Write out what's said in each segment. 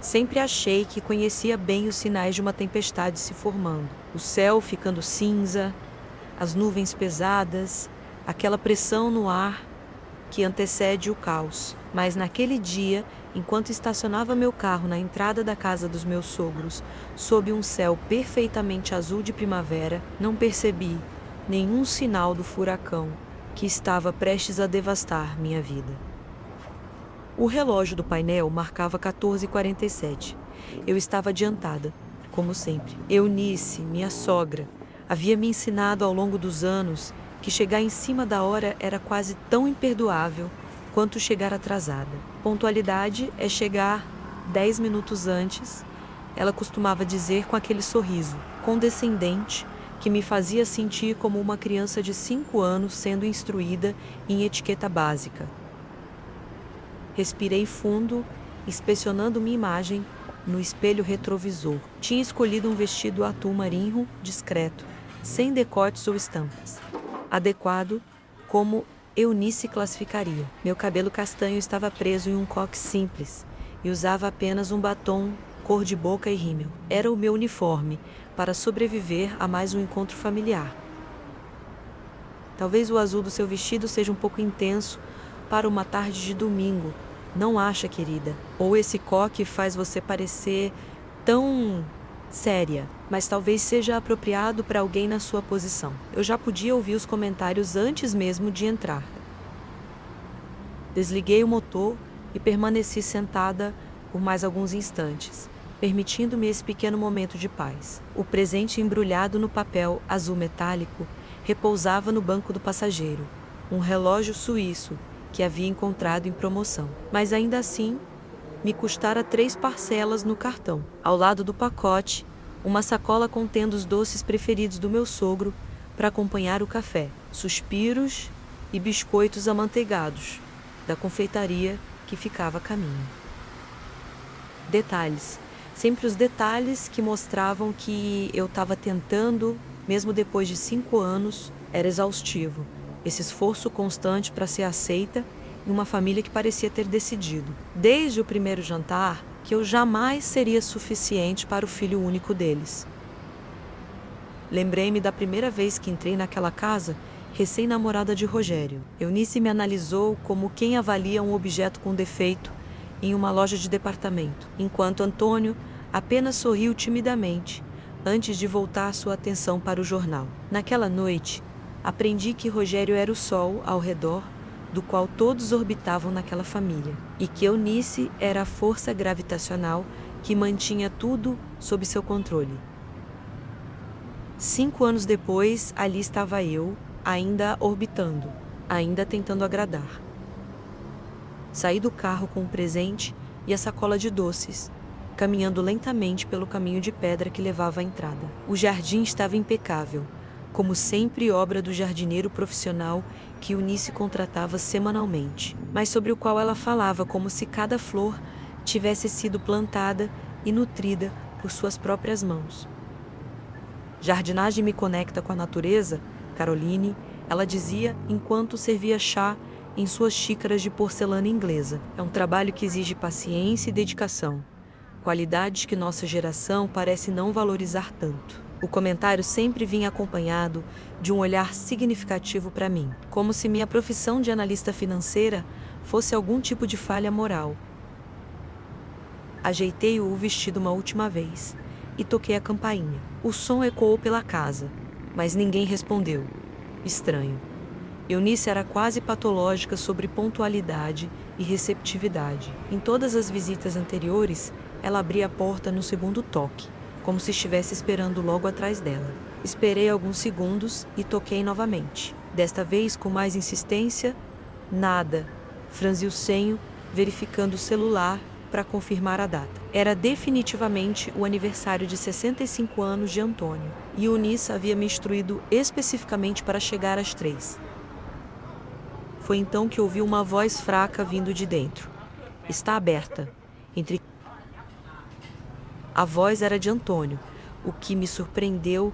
Sempre achei que conhecia bem os sinais de uma tempestade se formando. O céu ficando cinza, as nuvens pesadas, aquela pressão no ar que antecede o caos. Mas naquele dia, enquanto estacionava meu carro na entrada da casa dos meus sogros, sob um céu perfeitamente azul de primavera, não percebi nenhum sinal do furacão que estava prestes a devastar minha vida. O relógio do painel marcava 14h47. Eu estava adiantada, como sempre. Eunice, minha sogra, havia me ensinado ao longo dos anos que chegar em cima da hora era quase tão imperdoável quanto chegar atrasada. Pontualidade é chegar 10 minutos antes, ela costumava dizer com aquele sorriso condescendente que me fazia sentir como uma criança de 5 anos sendo instruída em etiqueta básica. Respirei fundo, inspecionando minha imagem no espelho retrovisor. Tinha escolhido um vestido atum marinho discreto, sem decotes ou estampas. Adequado, como Eunice classificaria. Meu cabelo castanho estava preso em um coque simples e usava apenas um batom cor de boca e rímel. Era o meu uniforme para sobreviver a mais um encontro familiar. Talvez o azul do seu vestido seja um pouco intenso para uma tarde de domingo, não acha, querida? Ou esse coque faz você parecer tão séria, mas talvez seja apropriado para alguém na sua posição. Eu já podia ouvir os comentários antes mesmo de entrar. Desliguei o motor e permaneci sentada por mais alguns instantes, permitindo-me esse pequeno momento de paz. O presente embrulhado no papel azul metálico repousava no banco do passageiro, um relógio suíço que havia encontrado em promoção. Mas ainda assim, me custara 3 parcelas no cartão. Ao lado do pacote, uma sacola contendo os doces preferidos do meu sogro para acompanhar o café, suspiros e biscoitos amanteigados da confeitaria que ficava a caminho. Detalhes, sempre os detalhes que mostravam que eu estava tentando, mesmo depois de 5 anos, era exaustivo. Esse esforço constante para ser aceita em uma família que parecia ter decidido, desde o primeiro jantar, que eu jamais seria suficiente para o filho único deles. Lembrei-me da primeira vez que entrei naquela casa, recém-namorada de Rogério. Eunice me analisou como quem avalia um objeto com defeito em uma loja de departamento, enquanto Antônio apenas sorriu timidamente antes de voltar sua atenção para o jornal. Naquela noite, aprendi que Rogério era o sol ao redor do qual todos orbitavam naquela família, e que Eunice era a força gravitacional que mantinha tudo sob seu controle. 5 anos depois, ali estava eu, ainda orbitando, ainda tentando agradar. Saí do carro com o presente e a sacola de doces, caminhando lentamente pelo caminho de pedra que levava à entrada. O jardim estava impecável, como sempre obra do jardineiro profissional que Eunice contratava semanalmente, mas sobre o qual ela falava como se cada flor tivesse sido plantada e nutrida por suas próprias mãos. Jardinagem me conecta com a natureza, Caroline, ela dizia enquanto servia chá em suas xícaras de porcelana inglesa. É um trabalho que exige paciência e dedicação, qualidades que nossa geração parece não valorizar tanto. O comentário sempre vinha acompanhado de um olhar significativo para mim, como se minha profissão de analista financeira fosse algum tipo de falha moral. Ajeitei o vestido uma última vez e toquei a campainha. O som ecoou pela casa, mas ninguém respondeu. Estranho. Eunice era quase patológica sobre pontualidade e receptividade. Em todas as visitas anteriores, ela abria a porta no segundo toque, como se estivesse esperando logo atrás dela. Esperei alguns segundos e toquei novamente. Desta vez, com mais insistência, nada. Franzi o senho, verificando o celular para confirmar a data. Era definitivamente o aniversário de 65 anos de Antônio, e Eunice havia me instruído especificamente para chegar às 3. Foi então que ouvi uma voz fraca vindo de dentro. Está aberta. A voz era de Antônio, o que me surpreendeu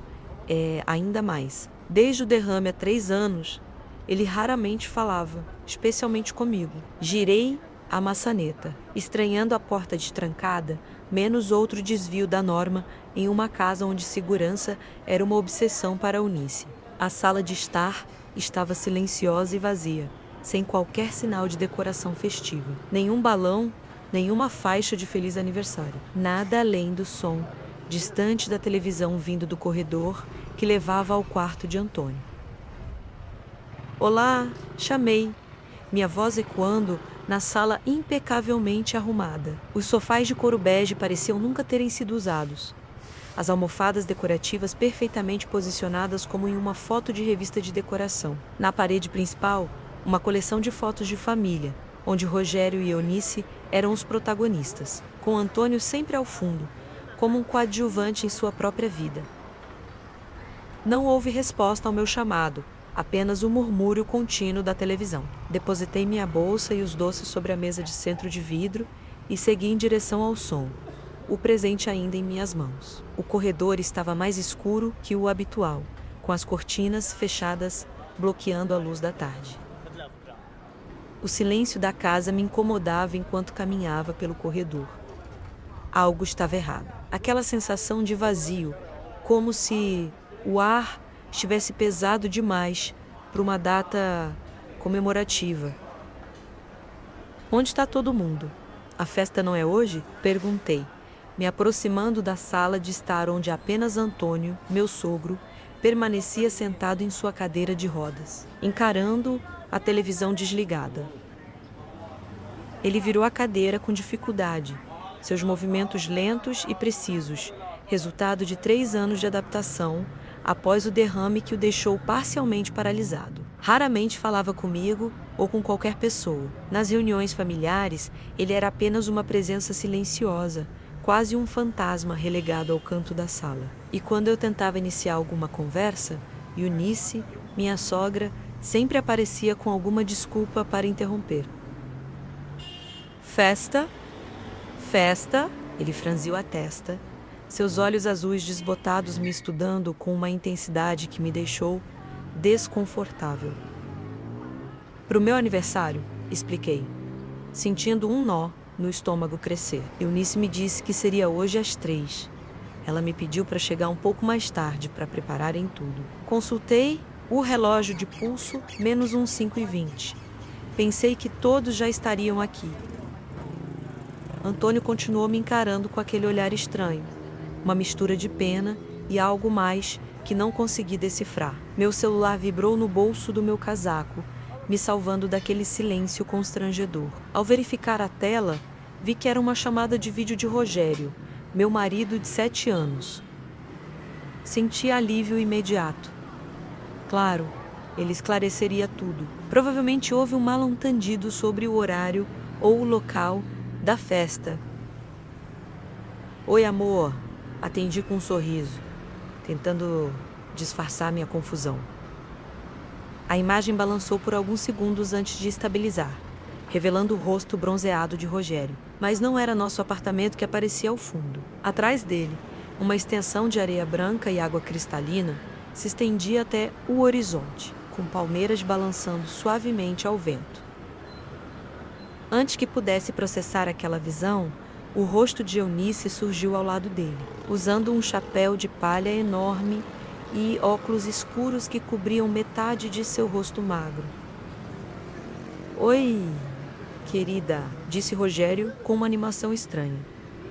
ainda mais. Desde o derrame há 3 anos, ele raramente falava, especialmente comigo. Girei a maçaneta, estranhando a porta de trancada, menos outro desvio da norma em uma casa onde segurança era uma obsessão para Eunice. A sala de estar estava silenciosa e vazia, sem qualquer sinal de decoração festiva. Nenhum balão, nenhuma faixa de feliz aniversário. Nada além do som, distante da televisão vindo do corredor que levava ao quarto de Antônio. Olá, chamei, minha voz ecoando na sala impecavelmente arrumada. Os sofás de couro bege pareciam nunca terem sido usados. As almofadas decorativas perfeitamente posicionadas como em uma foto de revista de decoração. Na parede principal, uma coleção de fotos de família, onde Rogério e Eunice eram os protagonistas, com Antônio sempre ao fundo, como um coadjuvante em sua própria vida. Não houve resposta ao meu chamado, apenas o murmúrio contínuo da televisão. Depositei minha bolsa e os doces sobre a mesa de centro de vidro e segui em direção ao som, o presente ainda em minhas mãos. O corredor estava mais escuro que o habitual, com as cortinas fechadas bloqueando a luz da tarde. O silêncio da casa me incomodava enquanto caminhava pelo corredor. Algo estava errado. Aquela sensação de vazio, como se o ar estivesse pesado demais para uma data comemorativa. Onde está todo mundo? A festa não é hoje? Perguntei, me aproximando da sala de estar onde apenas Antônio, meu sogro, permanecia sentado em sua cadeira de rodas, encarando a televisão desligada. Ele virou a cadeira com dificuldade, seus movimentos lentos e precisos, resultado de 3 anos de adaptação após o derrame que o deixou parcialmente paralisado. Raramente falava comigo ou com qualquer pessoa. Nas reuniões familiares, ele era apenas uma presença silenciosa, quase um fantasma relegado ao canto da sala. E quando eu tentava iniciar alguma conversa, Eunice, minha sogra, sempre aparecia com alguma desculpa para interromper. Festa? Festa? Ele franziu a testa, seus olhos azuis desbotados me estudando com uma intensidade que me deixou desconfortável. Para o meu aniversário, expliquei, sentindo um nó no estômago crescer. Eunice me disse que seria hoje às 3. Ela me pediu para chegar um pouco mais tarde para prepararem tudo. Consultei o relógio de pulso, menos uns 5h20. Pensei que todos já estariam aqui. Antônio continuou me encarando com aquele olhar estranho, uma mistura de pena e algo mais que não consegui decifrar. Meu celular vibrou no bolso do meu casaco, me salvando daquele silêncio constrangedor. Ao verificar a tela, vi que era uma chamada de vídeo de Rogério, meu marido de 7 anos. Senti alívio imediato. Claro, ele esclareceria tudo. Provavelmente houve um mal-entendido sobre o horário ou o local da festa. Oi, amor. Atendi com um sorriso, tentando disfarçar minha confusão. A imagem balançou por alguns segundos antes de estabilizar, revelando o rosto bronzeado de Rogério. Mas não era nosso apartamento que aparecia ao fundo. Atrás dele, uma extensão de areia branca e água cristalina se estendia até o horizonte, com palmeiras balançando suavemente ao vento. Antes que pudesse processar aquela visão, o rosto de Eunice surgiu ao lado dele, usando um chapéu de palha enorme e óculos escuros que cobriam metade de seu rosto magro. Oi, querida, disse Rogério com uma animação estranha,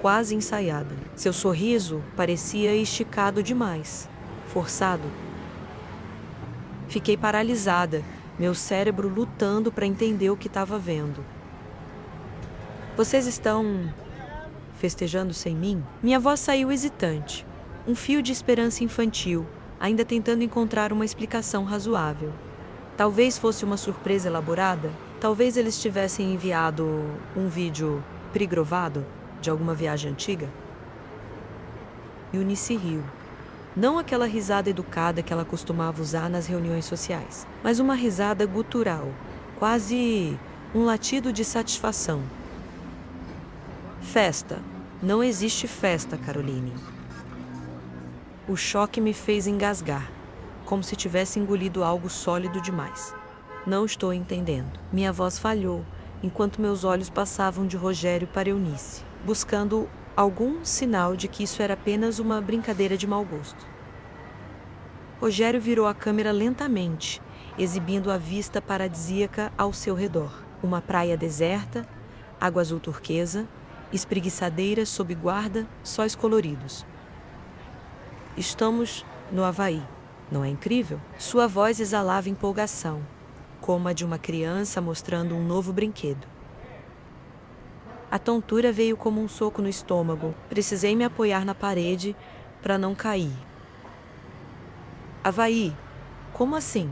quase ensaiada. Seu sorriso parecia esticado demais, forçado. Fiquei paralisada, meu cérebro lutando para entender o que estava vendo. Vocês estão festejando sem mim? Minha voz saiu hesitante, um fio de esperança infantil, ainda tentando encontrar uma explicação razoável. Talvez fosse uma surpresa elaborada, talvez eles tivessem enviado um vídeo pré-gravado de alguma viagem antiga. Eunice riu. Não aquela risada educada que ela costumava usar nas reuniões sociais, mas uma risada gutural, quase um latido de satisfação. Festa. Não existe festa, Caroline. O choque me fez engasgar, como se tivesse engolido algo sólido demais. Não estou entendendo. Minha voz falhou, enquanto meus olhos passavam de Rogério para Eunice, buscando algum sinal de que isso era apenas uma brincadeira de mau gosto. Rogério virou a câmera lentamente, exibindo a vista paradisíaca ao seu redor. Uma praia deserta, água azul turquesa, espreguiçadeiras sob guarda, sóis coloridos. Estamos no Havaí, não é incrível? Sua voz exalava empolgação, como a de uma criança mostrando um novo brinquedo. A tontura veio como um soco no estômago. Precisei me apoiar na parede para não cair. Havaí? Como assim?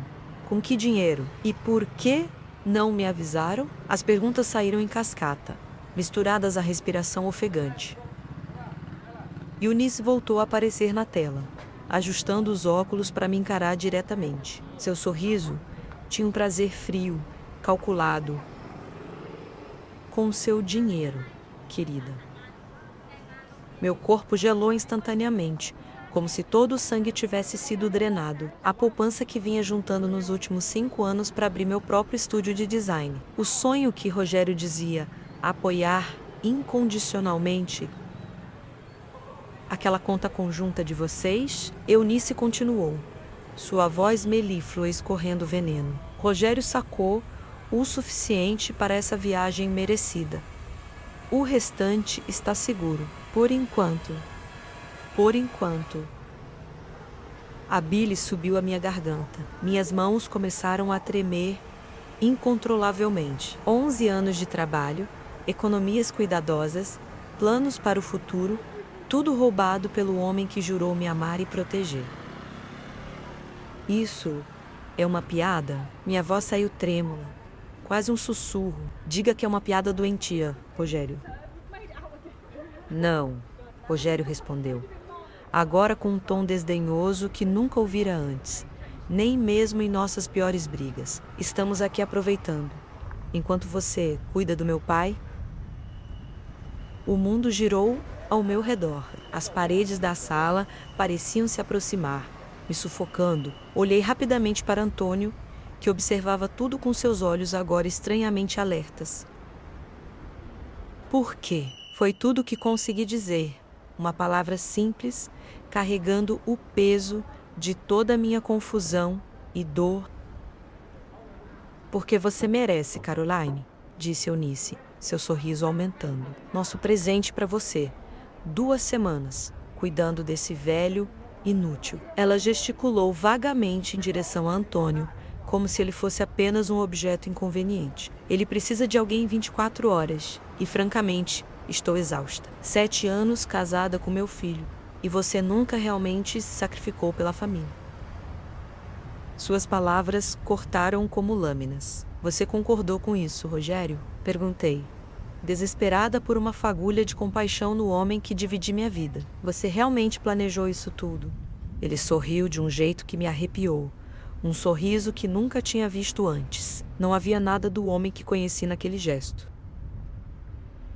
Com que dinheiro? E por que não me avisaram? As perguntas saíram em cascata, misturadas à respiração ofegante. Eunice voltou a aparecer na tela, ajustando os óculos para me encarar diretamente. Seu sorriso tinha um prazer frio, calculado. Com seu dinheiro, querida. Meu corpo gelou instantaneamente, como se todo o sangue tivesse sido drenado. A poupança que vinha juntando nos últimos 5 anos para abrir meu próprio estúdio de design. O sonho que Rogério dizia apoiar incondicionalmente. Aquela conta conjunta de vocês? Eunice continuou, sua voz melíflua escorrendo veneno. Rogério sacou o suficiente para essa viagem merecida. O restante está seguro, por enquanto. Por enquanto. A bile subiu à minha garganta. Minhas mãos começaram a tremer incontrolavelmente. 11 anos de trabalho, economias cuidadosas, planos para o futuro, tudo roubado pelo homem que jurou me amar e proteger. Isso é uma piada? Minha voz saiu trêmula, quase um sussurro. Diga que é uma piada doentia, Rogério. Não, Rogério respondeu, agora com um tom desdenhoso que nunca ouvira antes, nem mesmo em nossas piores brigas. Estamos aqui aproveitando. Enquanto você cuida do meu pai, o mundo girou ao meu redor. As paredes da sala pareciam se aproximar, me sufocando. Olhei rapidamente para Antônio, que observava tudo com seus olhos agora estranhamente alertas. Por quê? Foi tudo o que consegui dizer. Uma palavra simples, carregando o peso de toda a minha confusão e dor. Porque você merece, Caroline, disse Eunice, seu sorriso aumentando. Nosso presente para você. 2 semanas, cuidando desse velho inútil. Ela gesticulou vagamente em direção a Antônio, como se ele fosse apenas um objeto inconveniente. Ele precisa de alguém em 24 horas. E, francamente, estou exausta. 7 anos casada com meu filho. E você nunca realmente se sacrificou pela família. Suas palavras cortaram como lâminas. Você concordou com isso, Rogério? Perguntei, desesperada por uma fagulha de compaixão no homem que dividi minha vida. Você realmente planejou isso tudo? Ele sorriu de um jeito que me arrepiou. Um sorriso que nunca tinha visto antes. Não havia nada do homem que conheci naquele gesto.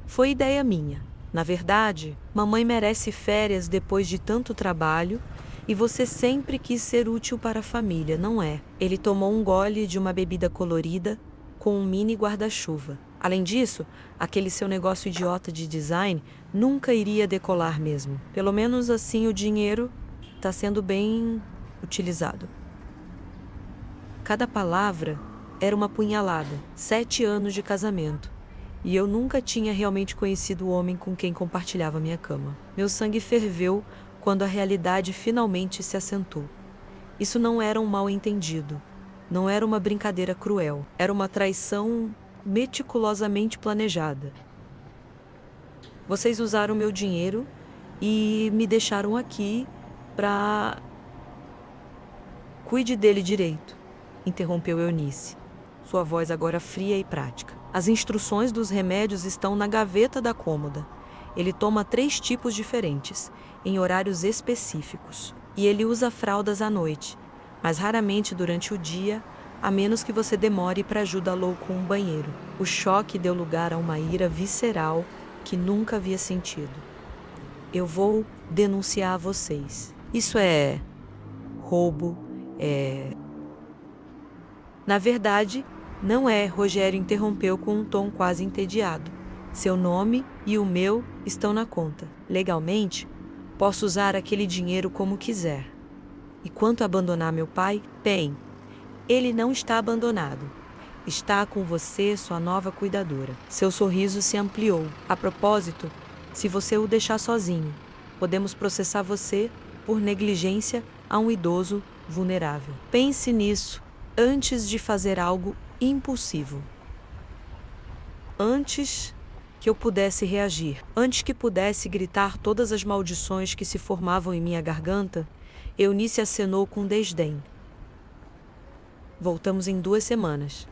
Foi ideia minha. Na verdade, mamãe merece férias depois de tanto trabalho e você sempre quis ser útil para a família, não é? Ele tomou um gole de uma bebida colorida com um mini guarda-chuva. Além disso, aquele seu negócio idiota de design nunca iria decolar mesmo. Pelo menos assim o dinheiro está sendo bem utilizado. Cada palavra era uma punhalada. 7 anos de casamento. E eu nunca tinha realmente conhecido o homem com quem compartilhava minha cama. Meu sangue ferveu quando a realidade finalmente se assentou. Isso não era um mal-entendido. Não era uma brincadeira cruel. Era uma traição meticulosamente planejada. Vocês usaram meu dinheiro e me deixaram aqui para... Cuide dele direito, interrompeu Eunice, sua voz agora fria e prática. As instruções dos remédios estão na gaveta da cômoda. Ele toma 3 tipos diferentes, em horários específicos. E ele usa fraldas à noite, mas raramente durante o dia, a menos que você demore para ajudá-lo com um banheiro. O choque deu lugar a uma ira visceral que nunca havia sentido. Eu vou denunciar vocês. Isso roubo, Na verdade, Não é, Rogério interrompeu com um tom quase entediado. Seu nome e o meu estão na conta. Legalmente, posso usar aquele dinheiro como quiser. E quanto a abandonar meu pai, bem, ele não está abandonado. Está com você, sua nova cuidadora. Seu sorriso se ampliou. A propósito, se você o deixar sozinho, podemos processar você por negligência a um idoso vulnerável. Pense nisso antes de fazer algo impulsivo. Antes que eu pudesse reagir, antes que pudesse gritar todas as maldições que se formavam em minha garganta, Eunice acenou com desdém. Voltamos em 2 semanas.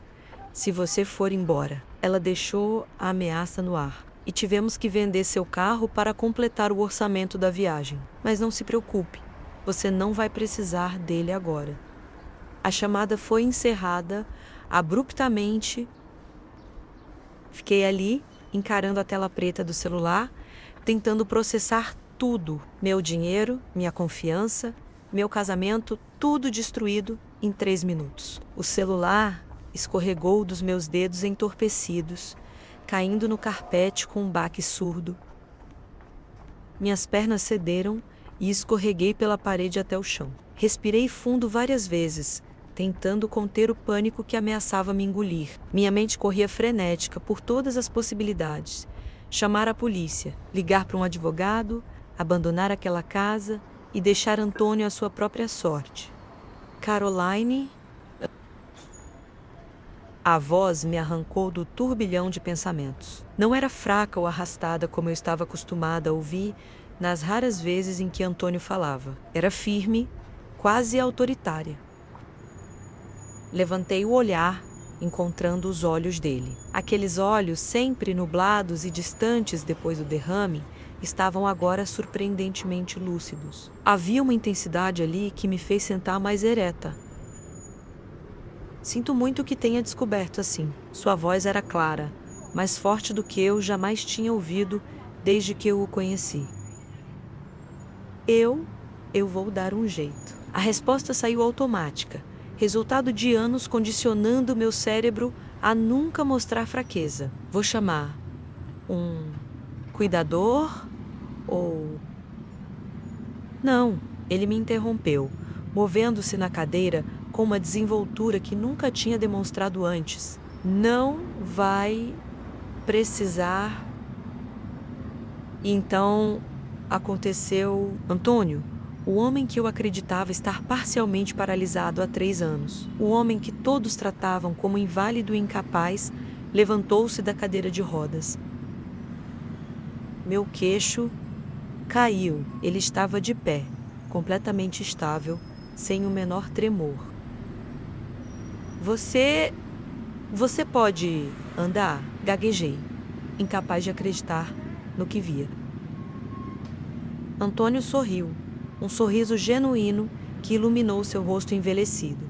Se você for embora. Ela deixou a ameaça no ar. E tivemos que vender seu carro para completar o orçamento da viagem. Mas não se preocupe, você não vai precisar dele agora. A chamada foi encerrada abruptamente. Fiquei ali, encarando a tela preta do celular, tentando processar tudo. Meu dinheiro, minha confiança, meu casamento, tudo destruído em 3 minutos. O celular escorregou dos meus dedos entorpecidos, caindo no carpete com um baque surdo. Minhas pernas cederam e escorreguei pela parede até o chão. Respirei fundo várias vezes, tentando conter o pânico que ameaçava me engolir. Minha mente corria frenética por todas as possibilidades. Chamar a polícia, ligar para um advogado, abandonar aquela casa e deixar Antônio à sua própria sorte. Caroline... A voz me arrancou do turbilhão de pensamentos. Não era fraca ou arrastada como eu estava acostumada a ouvir nas raras vezes em que Antônio falava. Era firme, quase autoritária. Levantei o olhar, encontrando os olhos dele. Aqueles olhos, sempre nublados e distantes depois do derrame, estavam agora surpreendentemente lúcidos. Havia uma intensidade ali que me fez sentar mais ereta. Sinto muito que tenha descoberto assim. Sua voz era clara, mais forte do que eu jamais tinha ouvido desde que eu o conheci. Eu vou dar um jeito. A resposta saiu automática, resultado de anos condicionando meu cérebro a nunca mostrar fraqueza. Vou chamar um cuidador ou... Não, ele me interrompeu, movendo-se na cadeira com uma desenvoltura que nunca tinha demonstrado antes. Não vai precisar. E então aconteceu Antônio, o homem que eu acreditava estar parcialmente paralisado há 3 anos. O homem que todos tratavam como inválido e incapaz, levantou-se da cadeira de rodas. Meu queixo caiu. Ele estava de pé, completamente estável, sem o menor tremor. Você pode andar? Gaguejei, incapaz de acreditar no que via. Antônio sorriu, um sorriso genuíno que iluminou seu rosto envelhecido.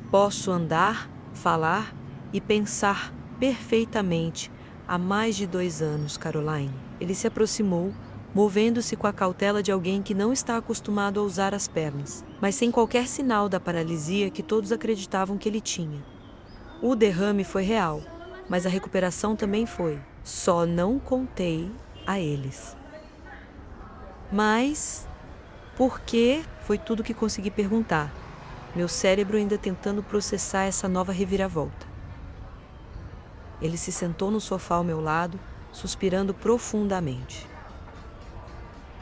Posso andar, falar e pensar perfeitamente há mais de 2 anos, Caroline. Ele se aproximou, movendo-se com a cautela de alguém que não está acostumado a usar as pernas, mas sem qualquer sinal da paralisia que todos acreditavam que ele tinha. O derrame foi real, mas a recuperação também foi. Só não contei a eles. Mas, por que? Foi tudo que consegui perguntar, meu cérebro ainda tentando processar essa nova reviravolta. Ele se sentou no sofá ao meu lado, suspirando profundamente.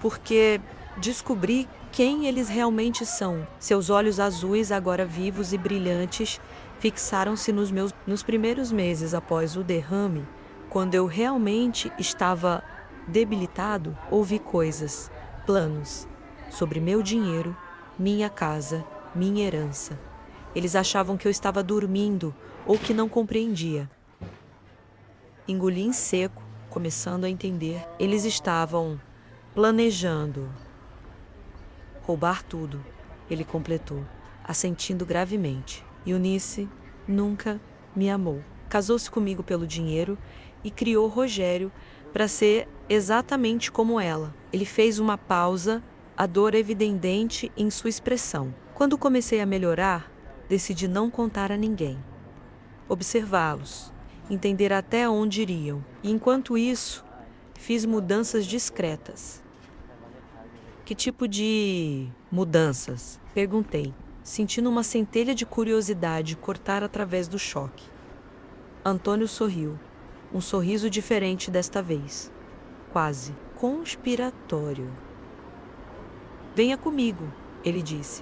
Porque descobri quem eles realmente são. Seus olhos azuis, agora vivos e brilhantes, fixaram-se nos primeiros meses após o derrame, quando eu realmente estava debilitado. Ouvi coisas, planos, sobre meu dinheiro, minha casa, minha herança. Eles achavam que eu estava dormindo ou que não compreendia. Engoli em seco, começando a entender. Eles estavam planejando roubar tudo, ele completou, assentindo gravemente. Eunice nunca me amou. Casou-se comigo pelo dinheiro e criou Rogério para ser exatamente como ela. Ele fez uma pausa, a dor evidente em sua expressão. Quando comecei a melhorar, decidi não contar a ninguém. observá-los, entender até onde iriam. E enquanto isso, fiz mudanças discretas. Que tipo de mudanças? Perguntei, sentindo uma centelha de curiosidade cortar através do choque. Antônio sorriu, um sorriso diferente desta vez, quase conspiratório. Venha comigo, ele disse,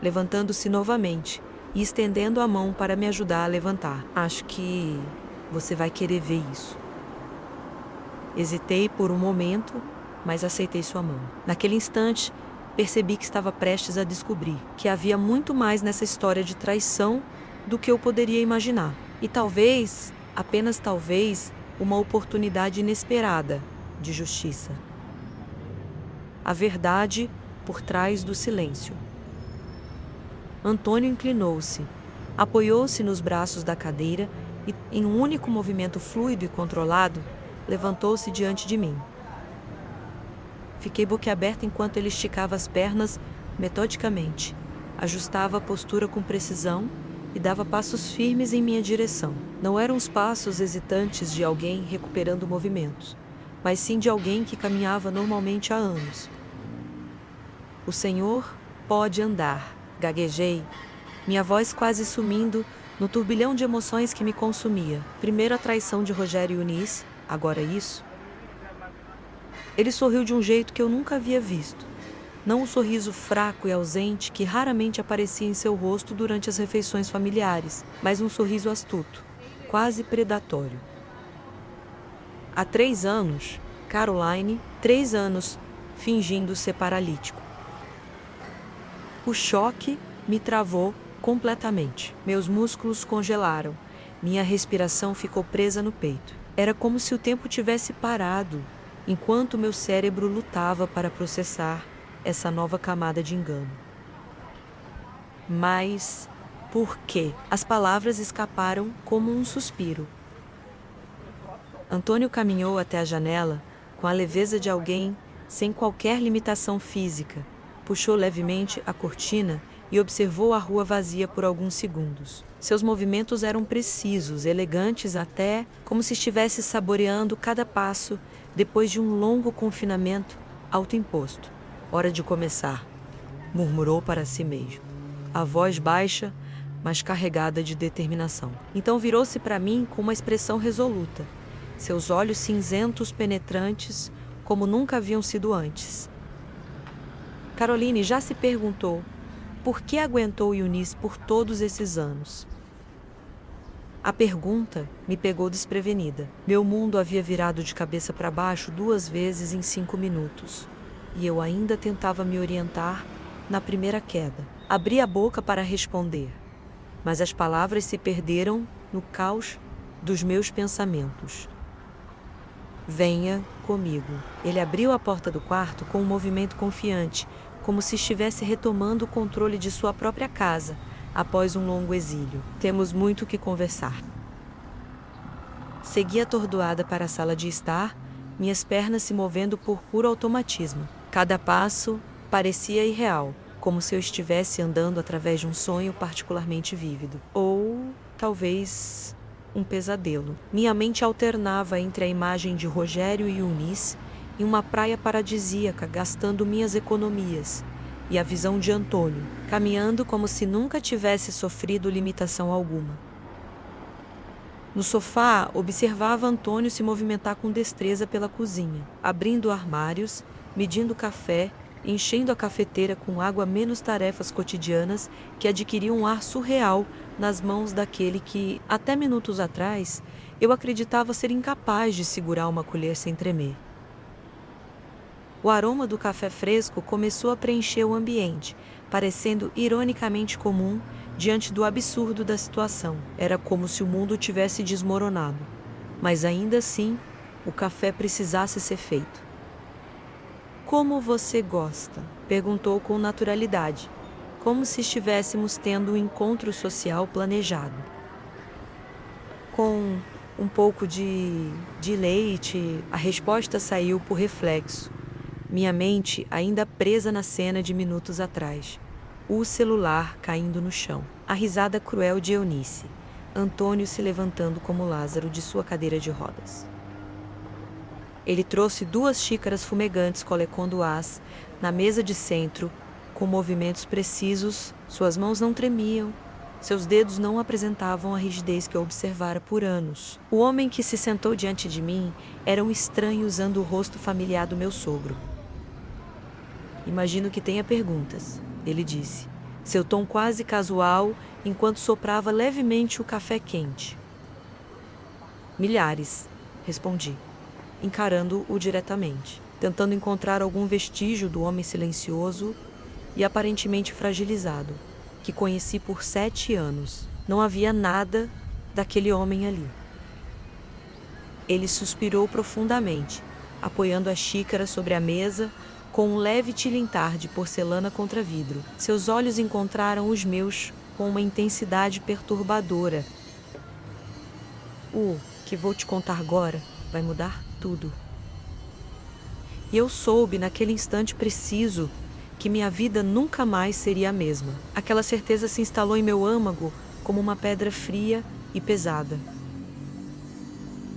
levantando-se novamente e estendendo a mão para me ajudar a levantar. Acho que você vai querer ver isso. Hesitei por um momento, mas aceitei sua mão. Naquele instante, percebi que estava prestes a descobrir que havia muito mais nessa história de traição do que eu poderia imaginar. E talvez, apenas talvez, uma oportunidade inesperada de justiça. A verdade por trás do silêncio. Antônio inclinou-se, apoiou-se nos braços da cadeira e, em um único movimento fluido e controlado, levantou-se diante de mim. Fiquei boquiaberta enquanto ele esticava as pernas metodicamente, ajustava a postura com precisão e dava passos firmes em minha direção. Não eram os passos hesitantes de alguém recuperando movimentos, mas sim de alguém que caminhava normalmente há anos. O Senhor pode andar, gaguejei, minha voz quase sumindo no turbilhão de emoções que me consumia. Primeiro a traição de Rogério e Eunice, agora isso. Ele sorriu de um jeito que eu nunca havia visto. Não o sorriso fraco e ausente que raramente aparecia em seu rosto durante as refeições familiares, mas um sorriso astuto, quase predatório. Há 3 anos, Caroline, 3 anos, fingindo ser paralítico. O choque me travou completamente. Meus músculos congelaram. Minha respiração ficou presa no peito. Era como se o tempo tivesse parado, enquanto meu cérebro lutava para processar essa nova camada de engano. Mas por quê? As palavras escaparam como um suspiro. Antônio caminhou até a janela com a leveza de alguém sem qualquer limitação física, puxou levemente a cortina e observou a rua vazia por alguns segundos. Seus movimentos eram precisos, elegantes até, como se estivesse saboreando cada passo depois de um longo confinamento autoimposto. Hora de começar, murmurou para si mesmo. A voz baixa, mas carregada de determinação. Então virou-se para mim com uma expressão resoluta, seus olhos cinzentos penetrantes como nunca haviam sido antes. Caroline já se perguntou por que aguentou Eunice por todos esses anos. A pergunta me pegou desprevenida. Meu mundo havia virado de cabeça para baixo 2 vezes em 5 minutos. E eu ainda tentava me orientar na primeira queda. Abri a boca para responder, mas as palavras se perderam no caos dos meus pensamentos. Venha comigo. Ele abriu a porta do quarto com um movimento confiante, como se estivesse retomando o controle de sua própria casa, após um longo exílio. Temos muito que conversar. Segui atordoada para a sala de estar, minhas pernas se movendo por puro automatismo. Cada passo parecia irreal, como se eu estivesse andando através de um sonho particularmente vívido. Ou, talvez, um pesadelo. Minha mente alternava entre a imagem de Rogério e Eunice em uma praia paradisíaca, gastando minhas economias, e a visão de Antônio, caminhando como se nunca tivesse sofrido limitação alguma. No sofá, observava Antônio se movimentar com destreza pela cozinha, abrindo armários, medindo café, enchendo a cafeteira com água, menos tarefas cotidianas que adquiriam um ar surreal nas mãos daquele que, até minutos atrás, eu acreditava ser incapaz de segurar uma colher sem tremer. O aroma do café fresco começou a preencher o ambiente, parecendo ironicamente comum diante do absurdo da situação. Era como se o mundo tivesse desmoronado, mas ainda assim o café precisasse ser feito. Como você gosta? Perguntou com naturalidade, como se estivéssemos tendo um encontro social planejado. Com um pouco de leite, a resposta saiu por reflexo. Minha mente ainda presa na cena de minutos atrás. O celular caindo no chão. A risada cruel de Eunice. Antônio se levantando como Lázaro de sua cadeira de rodas. Ele trouxe 2 xícaras fumegantes coleconduás na mesa de centro, com movimentos precisos. Suas mãos não tremiam, seus dedos não apresentavam a rigidez que eu observara por anos. O homem que se sentou diante de mim era um estranho usando o rosto familiar do meu sogro. Imagino que tenha perguntas, ele disse, seu tom quase casual, enquanto soprava levemente o café quente. Milhares, respondi, encarando-o diretamente, tentando encontrar algum vestígio do homem silencioso e aparentemente fragilizado, que conheci por 7 anos. Não havia nada daquele homem ali. Ele suspirou profundamente, apoiando a xícara sobre a mesa, com um leve tilintar de porcelana contra vidro. Seus olhos encontraram os meus com uma intensidade perturbadora. O que vou te contar agora vai mudar tudo. E eu soube, naquele instante preciso, que minha vida nunca mais seria a mesma. Aquela certeza se instalou em meu âmago como uma pedra fria e pesada.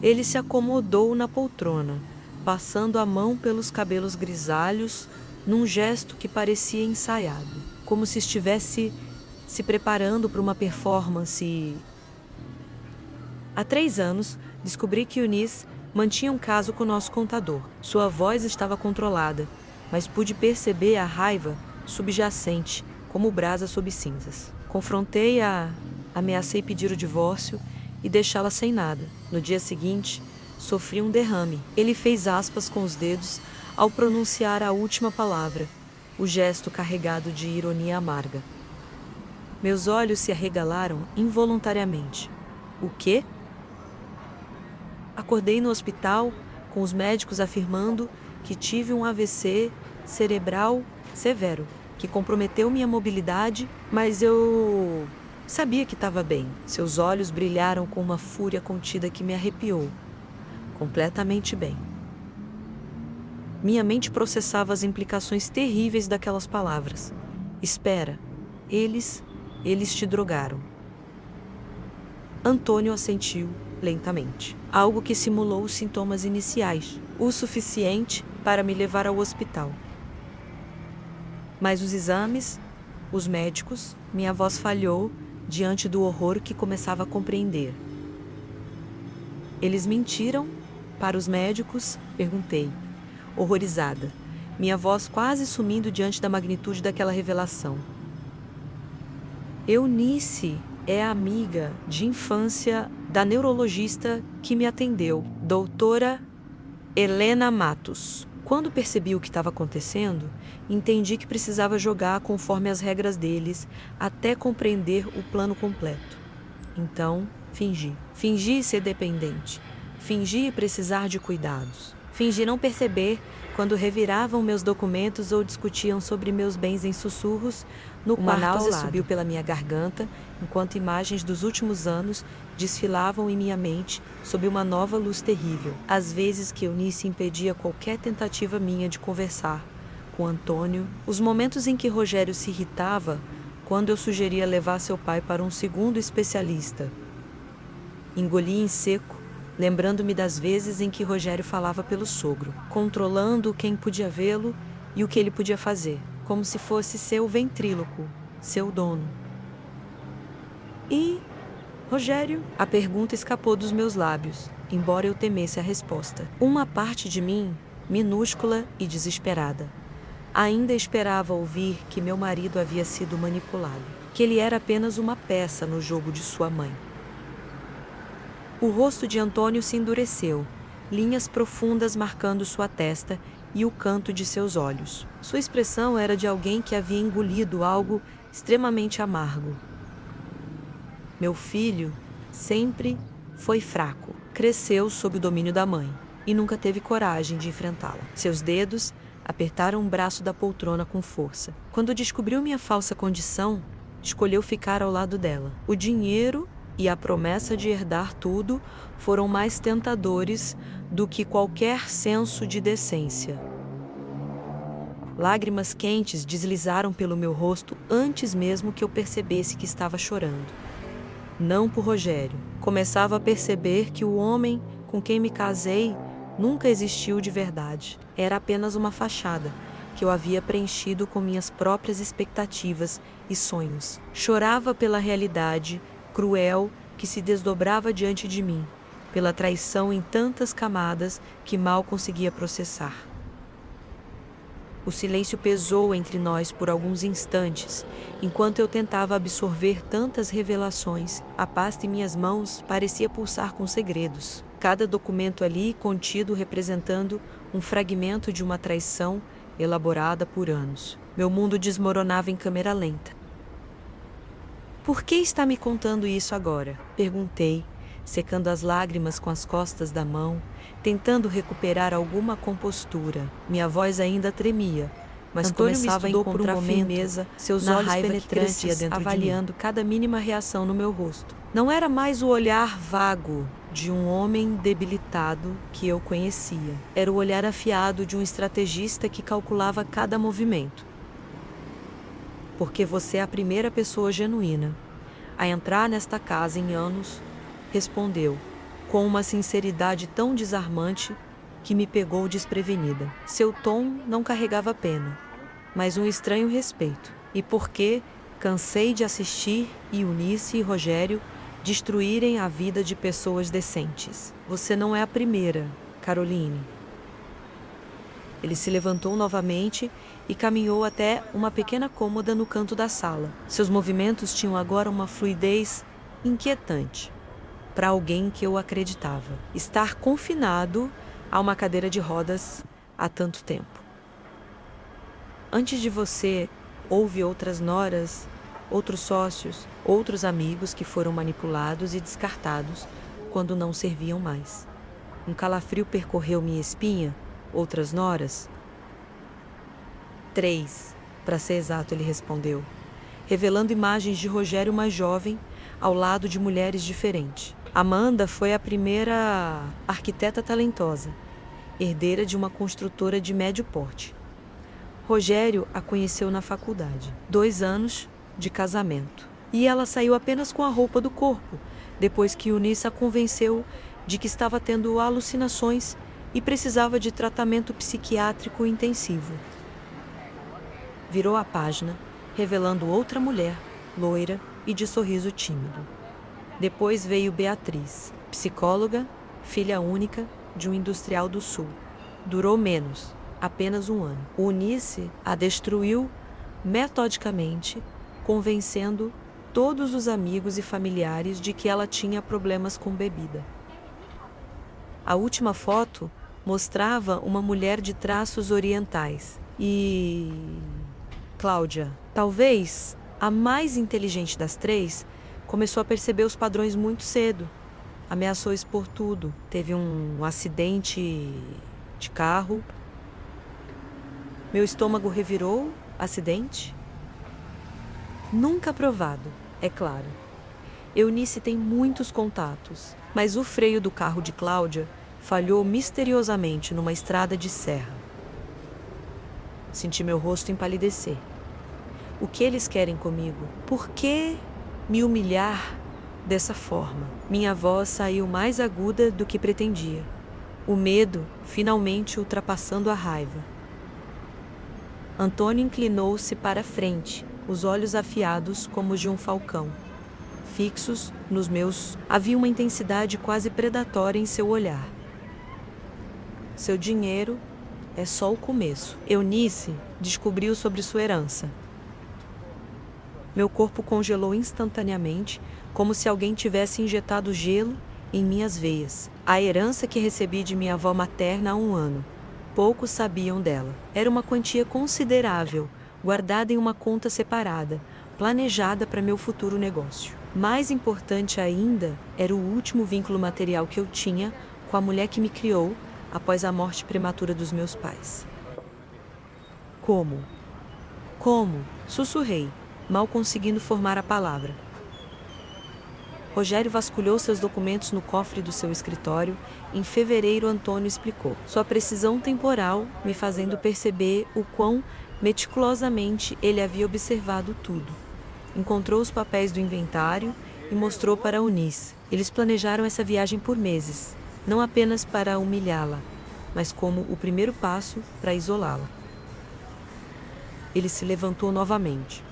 Ele se acomodou na poltrona, passando a mão pelos cabelos grisalhos, num gesto que parecia ensaiado, como se estivesse se preparando para uma performance. Há 3 anos, descobri que Eunice mantinha um caso com o nosso contador. Sua voz estava controlada, mas pude perceber a raiva subjacente, como brasa sob cinzas. Confrontei-a, ameacei pedir o divórcio e deixá-la sem nada. No dia seguinte, sofri um derrame. Ele fez aspas com os dedos ao pronunciar a última palavra, o gesto carregado de ironia amarga. Meus olhos se arregalaram involuntariamente. O quê? Acordei no hospital, com os médicos afirmando que tive um AVC cerebral severo, que comprometeu minha mobilidade, mas eu sabia que estava bem. Seus olhos brilharam com uma fúria contida que me arrepiou. Completamente bem. Minha mente processava as implicações terríveis daquelas palavras. Espera, eles te drogaram. Antônio assentiu lentamente, algo que simulou os sintomas iniciais, o suficiente para me levar ao hospital. Mas os exames, os médicos, minha voz falhou diante do horror que começava a compreender. Eles mentiram para os médicos? Perguntei, horrorizada, minha voz quase sumindo diante da magnitude daquela revelação. Eunice é a amiga de infância da neurologista que me atendeu, doutora Helena Matos. Quando percebi o que estava acontecendo, entendi que precisava jogar conforme as regras deles até compreender o plano completo. Então, fingi. Fingi ser dependente. Fingi precisar de cuidados. Fingi não perceber quando reviravam meus documentos ou discutiam sobre meus bens em sussurros no quarto ao lado. Uma náusea subiu pela minha garganta, enquanto imagens dos últimos anos desfilavam em minha mente sob uma nova luz terrível. Às vezes que Eunice impedia qualquer tentativa minha de conversar com Antônio, os momentos em que Rogério se irritava quando eu sugeria levar seu pai para um segundo especialista. Engoli em seco, lembrando-me das vezes em que Rogério falava pelo sogro, controlando quem podia vê-lo e o que ele podia fazer, como se fosse seu ventríloco, seu dono. E, Rogério? A pergunta escapou dos meus lábios, embora eu temesse a resposta. Uma parte de mim, minúscula e desesperada, ainda esperava ouvir que meu marido havia sido manipulado, que ele era apenas uma peça no jogo de sua mãe. O rosto de Antônio se endureceu, linhas profundas marcando sua testa e o canto de seus olhos. Sua expressão era de alguém que havia engolido algo extremamente amargo. Meu filho sempre foi fraco, cresceu sob o domínio da mãe e nunca teve coragem de enfrentá-la. Seus dedos apertaram o braço da poltrona com força. Quando descobriu minha falsa condição, escolheu ficar ao lado dela. O dinheiro e a promessa de herdar tudo foram mais tentadores do que qualquer senso de decência. Lágrimas quentes deslizaram pelo meu rosto antes mesmo que eu percebesse que estava chorando. não por Rogério. Começava a perceber que o homem com quem me casei nunca existiu de verdade. Era apenas uma fachada que eu havia preenchido com minhas próprias expectativas e sonhos. Chorava pela realidade cruel que se desdobrava diante de mim, pela traição em tantas camadas que mal conseguia processar. O silêncio pesou entre nós por alguns instantes, enquanto eu tentava absorver tantas revelações. A pasta em minhas mãos parecia pulsar com segredos. Cada documento ali contido representando um fragmento de uma traição elaborada por anos. Meu mundo desmoronava em câmera lenta. "Por que está me contando isso agora?" perguntei, secando as lágrimas com as costas da mão, tentando recuperar alguma compostura. Minha voz ainda tremia, mas começava a encontrar firmeza, seus olhos penetrantes avaliando cada mínima reação no meu rosto. Não era mais o olhar vago de um homem debilitado que eu conhecia. Era o olhar afiado de um estrategista que calculava cada movimento. "Porque você é a primeira pessoa genuína a entrar nesta casa em anos", respondeu, com uma sinceridade tão desarmante que me pegou desprevenida. Seu tom não carregava pena, mas um estranho respeito. "E porque cansei de assistir Eunice e Rogério destruírem a vida de pessoas decentes. Você não é a primeira, Caroline." Ele se levantou novamente e caminhou até uma pequena cômoda no canto da sala. Seus movimentos tinham agora uma fluidez inquietante para alguém que eu acreditava estar confinado a uma cadeira de rodas há tanto tempo. "Antes de você, houve outras noras, outros sócios, outros amigos que foram manipulados e descartados quando não serviam mais. Um calafrio percorreu minha espinha, outras noras." "3, para ser exato", ele respondeu, revelando imagens de Rogério mais jovem ao lado de mulheres diferentes. Amanda foi a primeira arquiteta talentosa, herdeira de uma construtora de médio porte. Rogério a conheceu na faculdade. 2 anos de casamento. E ela saiu apenas com a roupa do corpo, depois que Eunice a convenceu de que estava tendo alucinações e precisava de tratamento psiquiátrico intensivo. Virou a página, revelando outra mulher, loira e de sorriso tímido. Depois veio Beatriz, psicóloga, filha única de um industrial do Sul. Durou menos, apenas 1 ano. Eunice a destruiu metodicamente, convencendo todos os amigos e familiares de que ela tinha problemas com bebida. A última foto mostrava uma mulher de traços orientais. E Cláudia, talvez a mais inteligente das 3, começou a perceber os padrões muito cedo. Ameaçou expor tudo. Teve um acidente de carro. Meu estômago revirou. Acidente? Nunca provado, é claro. Eunice tem muitos contatos, mas o freio do carro de Cláudia falhou misteriosamente numa estrada de serra. Senti meu rosto empalidecer. O que eles querem comigo? Por que me humilhar dessa forma? Minha voz saiu mais aguda do que pretendia. O medo finalmente ultrapassando a raiva. Antônio inclinou-se para a frente, os olhos afiados como os de um falcão. Fixos nos meus, havia uma intensidade quase predatória em seu olhar. "Seu dinheiro é só o começo." Eunice descobriu sobre sua herança. Meu corpo congelou instantaneamente, como se alguém tivesse injetado gelo em minhas veias. A herança que recebi de minha avó materna há 1 ano. Poucos sabiam dela. Era uma quantia considerável, guardada em uma conta separada, planejada para meu futuro negócio. Mais importante ainda era o último vínculo material que eu tinha com a mulher que me criou após a morte prematura dos meus pais. Como? Como? Sussurrei, mal conseguindo formar a palavra. Rogério vasculhou seus documentos no cofre do seu escritório. Em fevereiro, Antônio explicou. Sua precisão temporal me fazendo perceber o quão meticulosamente ele havia observado tudo. Encontrou os papéis do inventário e mostrou para Eunice. Eles planejaram essa viagem por meses, não apenas para humilhá-la, mas como o primeiro passo para isolá-la. Ele se levantou novamente,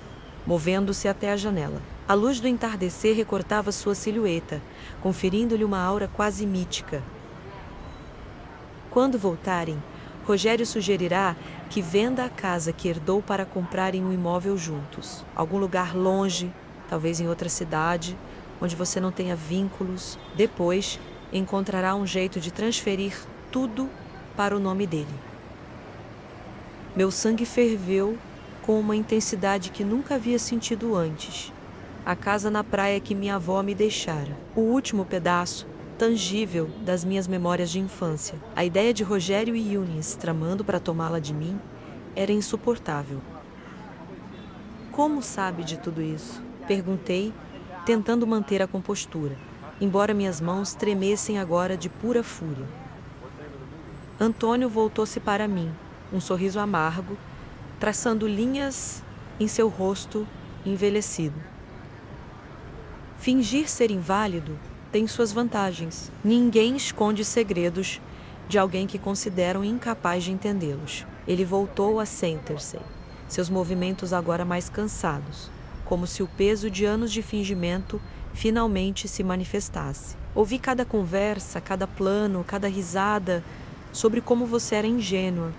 movendo-se até a janela. A luz do entardecer recortava sua silhueta, conferindo-lhe uma aura quase mítica. Quando voltarem, Rogério sugerirá que venda a casa que herdou para comprarem um imóvel juntos. Algum lugar longe, talvez em outra cidade, onde você não tenha vínculos. Depois, encontrará um jeito de transferir tudo para o nome dele. Meu sangue ferveu com uma intensidade que nunca havia sentido antes. A casa na praia que minha avó me deixara. O último pedaço tangível das minhas memórias de infância. A ideia de Rogério e Eunice tramando para tomá-la de mim era insuportável. Como sabe de tudo isso? Perguntei, tentando manter a compostura, embora minhas mãos tremessem agora de pura fúria. Antônio voltou-se para mim, um sorriso amargo, traçando linhas em seu rosto envelhecido. Fingir ser inválido tem suas vantagens. Ninguém esconde segredos de alguém que consideram incapaz de entendê-los. Ele voltou a sentar-se, seus movimentos agora mais cansados, como se o peso de anos de fingimento finalmente se manifestasse. Ouvi cada conversa, cada plano, cada risada sobre como você era ingênua.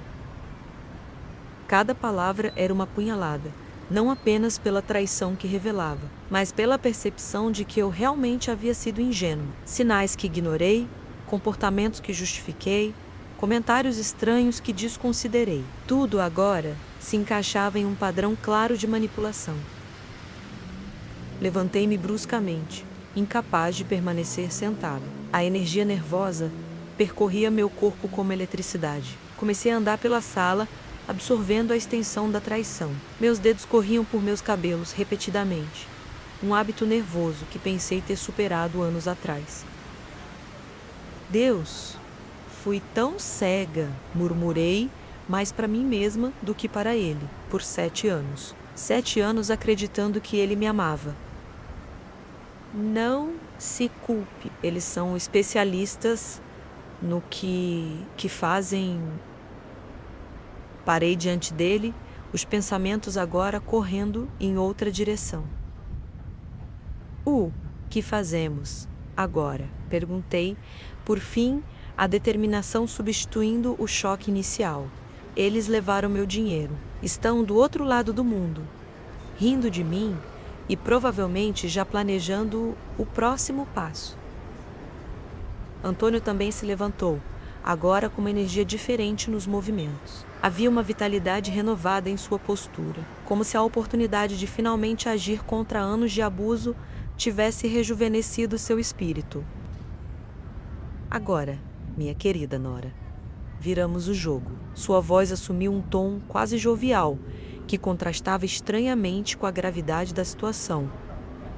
Cada palavra era uma punhalada, não apenas pela traição que revelava, mas pela percepção de que eu realmente havia sido ingênuo. Sinais que ignorei, comportamentos que justifiquei, comentários estranhos que desconsiderei. Tudo agora se encaixava em um padrão claro de manipulação. Levantei-me bruscamente, incapaz de permanecer sentado. A energia nervosa percorria meu corpo como eletricidade. Comecei a andar pela sala, absorvendo a extensão da traição. Meus dedos corriam por meus cabelos repetidamente, um hábito nervoso que pensei ter superado anos atrás. Deus, fui tão cega, murmurei, mais para mim mesma do que para ele, por 7 anos. 7 anos acreditando que ele me amava. Não se culpe, eles são especialistas no que fazem. Parei diante dele, os pensamentos agora correndo em outra direção. Que fazemos agora? Perguntei, por fim, a determinação substituindo o choque inicial. Eles levaram meu dinheiro. Estão do outro lado do mundo, rindo de mim e provavelmente já planejando o próximo passo. Antônio também se levantou, agora com uma energia diferente nos movimentos. Havia uma vitalidade renovada em sua postura, como se a oportunidade de finalmente agir contra anos de abuso tivesse rejuvenescido seu espírito. Agora, minha querida Nora, viramos o jogo. Sua voz assumiu um tom quase jovial, que contrastava estranhamente com a gravidade da situação.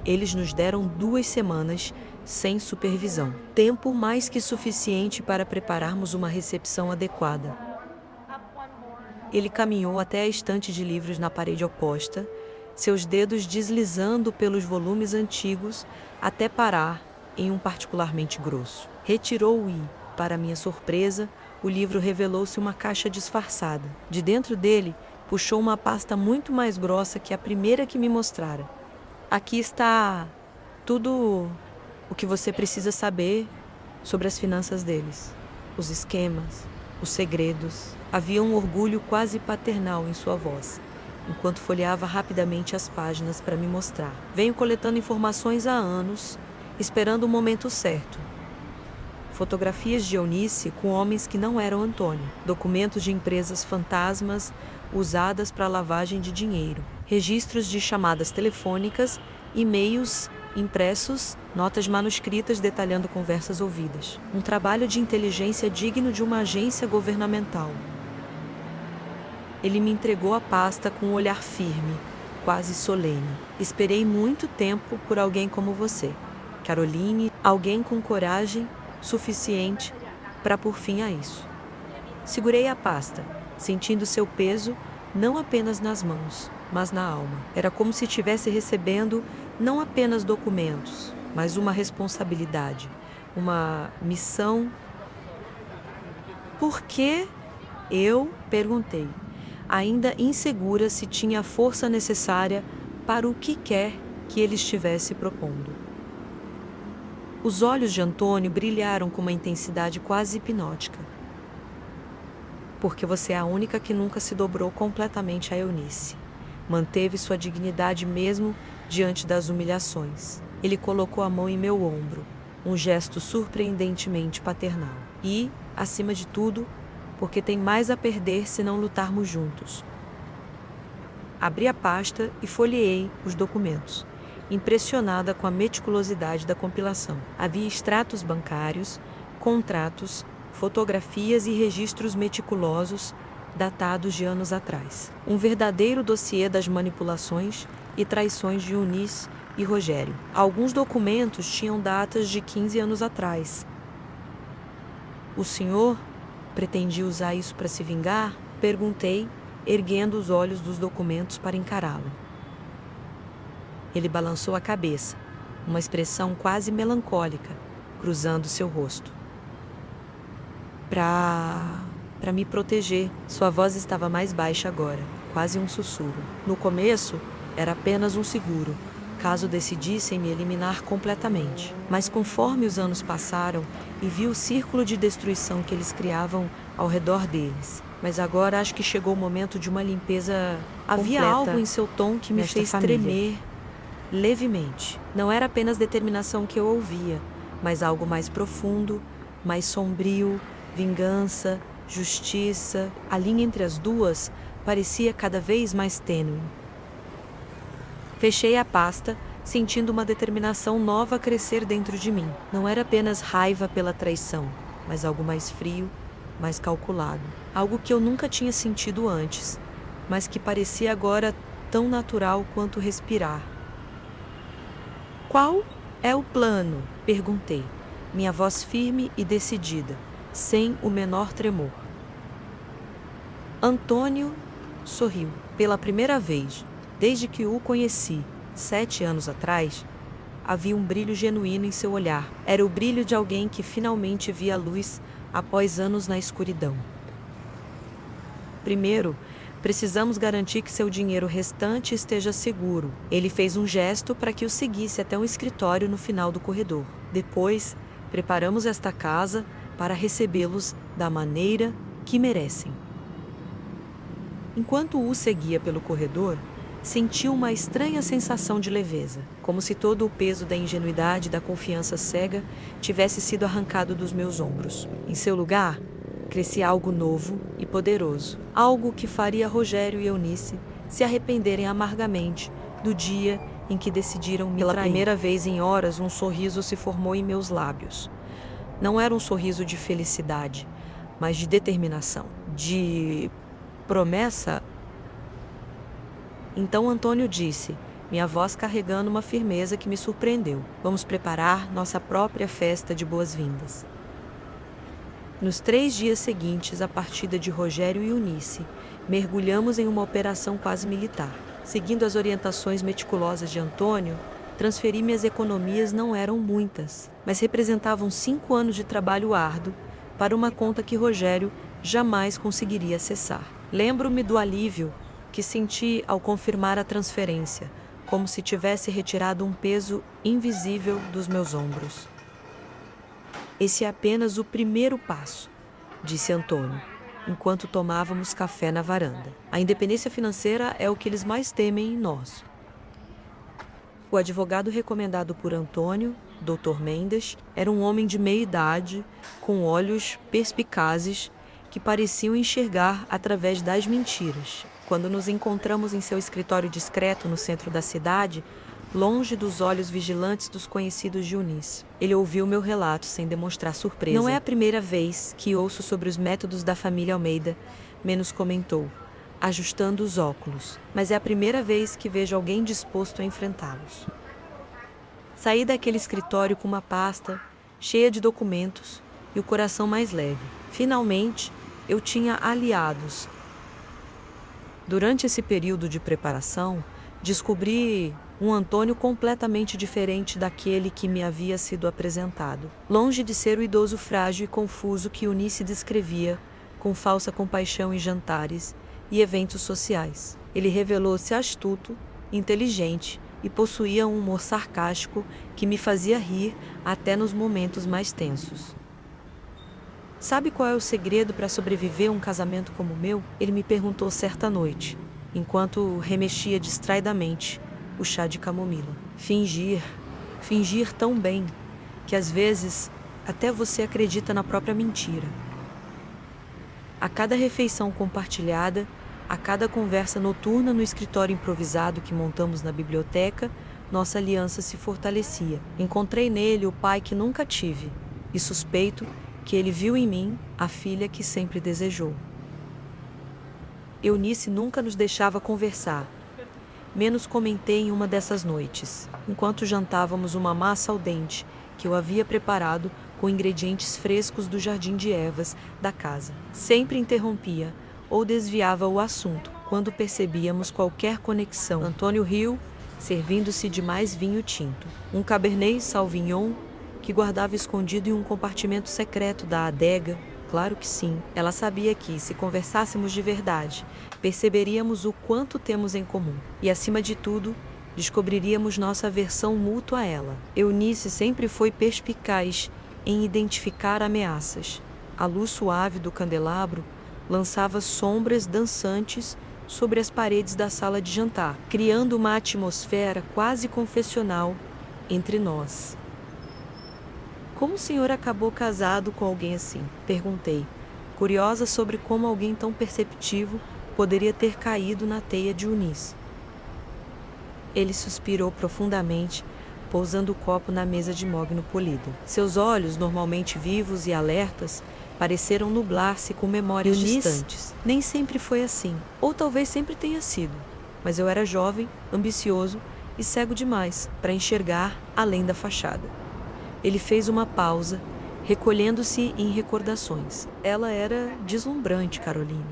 Eles nos deram 2 semanas sem supervisão. Tempo mais que suficiente para prepararmos uma recepção adequada. Ele caminhou até a estante de livros na parede oposta, seus dedos deslizando pelos volumes antigos até parar em um particularmente grosso. Retirou-o e, para minha surpresa, o livro revelou-se uma caixa disfarçada. De dentro dele, puxou uma pasta muito mais grossa que a primeira que me mostrara. Aqui está tudo o que você precisa saber sobre as finanças deles. Os esquemas, os segredos. Havia um orgulho quase paternal em sua voz, enquanto folheava rapidamente as páginas para me mostrar. Venho coletando informações há anos, esperando o momento certo. Fotografias de Eunice com homens que não eram Antônio. Documentos de empresas fantasmas usadas para lavagem de dinheiro. Registros de chamadas telefônicas, e-mails impressos, notas manuscritas detalhando conversas ouvidas. Um trabalho de inteligência digno de uma agência governamental. Ele me entregou a pasta com um olhar firme, quase solene. Esperei muito tempo por alguém como você, Caroline, alguém com coragem suficiente para pôr fim a isso. Segurei a pasta, sentindo seu peso não apenas nas mãos, mas na alma. Era como se estivesse recebendo não apenas documentos, mas uma responsabilidade, uma missão. Por que? Eu perguntei, ainda insegura se tinha a força necessária para o que quer que ele estivesse propondo. Os olhos de Antônio brilharam com uma intensidade quase hipnótica. Porque você é a única que nunca se dobrou completamente a Eunice. Manteve sua dignidade mesmo diante das humilhações. Ele colocou a mão em meu ombro, um gesto surpreendentemente paternal. E, acima de tudo, porque tem mais a perder se não lutarmos juntos. Abri a pasta e folheei os documentos, impressionada com a meticulosidade da compilação. Havia extratos bancários, contratos, fotografias e registros meticulosos, datados de anos atrás. Um verdadeiro dossiê das manipulações e traições de Eunice e Rogério. Alguns documentos tinham datas de 15 anos atrás. O senhor pretendia usar isso para se vingar? Perguntei, erguendo os olhos dos documentos para encará-lo. Ele balançou a cabeça, uma expressão quase melancólica, cruzando seu rosto. Para me proteger. Sua voz estava mais baixa agora, quase um sussurro. No começo, era apenas um seguro, caso decidissem me eliminar completamente. Mas conforme os anos passaram e vi o círculo de destruição que eles criavam ao redor deles. Mas agora acho que chegou o momento de uma limpeza Havia algo em seu tom que me fez tremer levemente. Não era apenas determinação que eu ouvia, mas algo mais profundo, mais sombrio, vingança, justiça. A linha entre as duas parecia cada vez mais tênue. Fechei a pasta, sentindo uma determinação nova crescer dentro de mim. Não era apenas raiva pela traição, mas algo mais frio, mais calculado. Algo que eu nunca tinha sentido antes, mas que parecia agora tão natural quanto respirar. Qual é o plano? Perguntei, minha voz firme e decidida, sem o menor tremor. Antônio sorriu. Pela primeira vez, desde que o conheci, 7 anos atrás, havia um brilho genuíno em seu olhar. Era o brilho de alguém que finalmente via a luz após anos na escuridão. Primeiro, precisamos garantir que seu dinheiro restante esteja seguro. Ele fez um gesto para que o seguisse até um escritório no final do corredor. Depois, preparamos esta casa para recebê-los da maneira que merecem. Enquanto o seguia pelo corredor, senti uma estranha sensação de leveza, como se todo o peso da ingenuidade e da confiança cega tivesse sido arrancado dos meus ombros. Em seu lugar, crescia algo novo e poderoso, algo que faria Rogério e Eunice se arrependerem amargamente do dia em que decidiram me trair. Pela primeira vez em horas, um sorriso se formou em meus lábios. Não era um sorriso de felicidade, mas de determinação, de promessa. Então Antônio disse, minha voz carregando uma firmeza que me surpreendeu. Vamos preparar nossa própria festa de boas-vindas. Nos 3 dias seguintes à partida de Rogério e Eunice, mergulhamos em uma operação quase militar. Seguindo as orientações meticulosas de Antônio, transferi minhas economias não eram muitas, mas representavam 5 anos de trabalho árduo para uma conta que Rogério jamais conseguiria acessar. Lembro-me do alívio que senti ao confirmar a transferência, como se tivesse retirado um peso invisível dos meus ombros. Esse é apenas o primeiro passo, disse Antônio, enquanto tomávamos café na varanda. A independência financeira é o que eles mais temem em nós. O advogado recomendado por Antônio, Dr. Mendes, era um homem de meia idade, com olhos perspicazes que pareciam enxergar através das mentiras. Quando nos encontramos em seu escritório discreto no centro da cidade, longe dos olhos vigilantes dos conhecidos de Eunice, ele ouviu meu relato sem demonstrar surpresa. Não é a primeira vez que ouço sobre os métodos da família Almeida, menos comentou, ajustando os óculos, mas é a primeira vez que vejo alguém disposto a enfrentá-los. Saí daquele escritório com uma pasta cheia de documentos e o coração mais leve. Finalmente, eu tinha aliados. Durante esse período de preparação, descobri um Antônio completamente diferente daquele que me havia sido apresentado. Longe de ser o idoso frágil e confuso que Eunice descrevia com falsa compaixão em jantares e eventos sociais. Ele revelou-se astuto, inteligente e possuía um humor sarcástico que me fazia rir até nos momentos mais tensos. Sabe qual é o segredo para sobreviver a um casamento como o meu? Ele me perguntou certa noite, enquanto remexia distraidamente o chá de camomila. Fingir tão bem, que às vezes até você acredita na própria mentira. A cada refeição compartilhada, a cada conversa noturna no escritório improvisado que montamos na biblioteca, nossa aliança se fortalecia. Encontrei nele o pai que nunca tive, e suspeito que ele viu em mim a filha que sempre desejou. Eunice nunca nos deixava conversar. Menos comentei em uma dessas noites, enquanto jantávamos uma massa al dente que eu havia preparado com ingredientes frescos do jardim de ervas da casa. Sempre interrompia ou desviava o assunto quando percebíamos qualquer conexão. Antônio riu, servindo-se de mais vinho tinto. Um Cabernet Sauvignon que guardava escondido em um compartimento secreto da adega. Claro que sim. Ela sabia que, se conversássemos de verdade, perceberíamos o quanto temos em comum. E, acima de tudo, descobriríamos nossa aversão mútua a ela. Eunice sempre foi perspicaz em identificar ameaças. A luz suave do candelabro lançava sombras dançantes sobre as paredes da sala de jantar, criando uma atmosfera quase confessional entre nós. Como o senhor acabou casado com alguém assim? Perguntei, curiosa sobre como alguém tão perceptivo poderia ter caído na teia de Eunice. Ele suspirou profundamente, pousando o copo na mesa de mogno polido. Seus olhos, normalmente vivos e alertas, pareceram nublar-se com memórias distantes. Nem sempre foi assim, ou talvez sempre tenha sido, mas eu era jovem, ambicioso e cego demais para enxergar além da fachada. Ele fez uma pausa, recolhendo-se em recordações. Ela era deslumbrante, Caroline.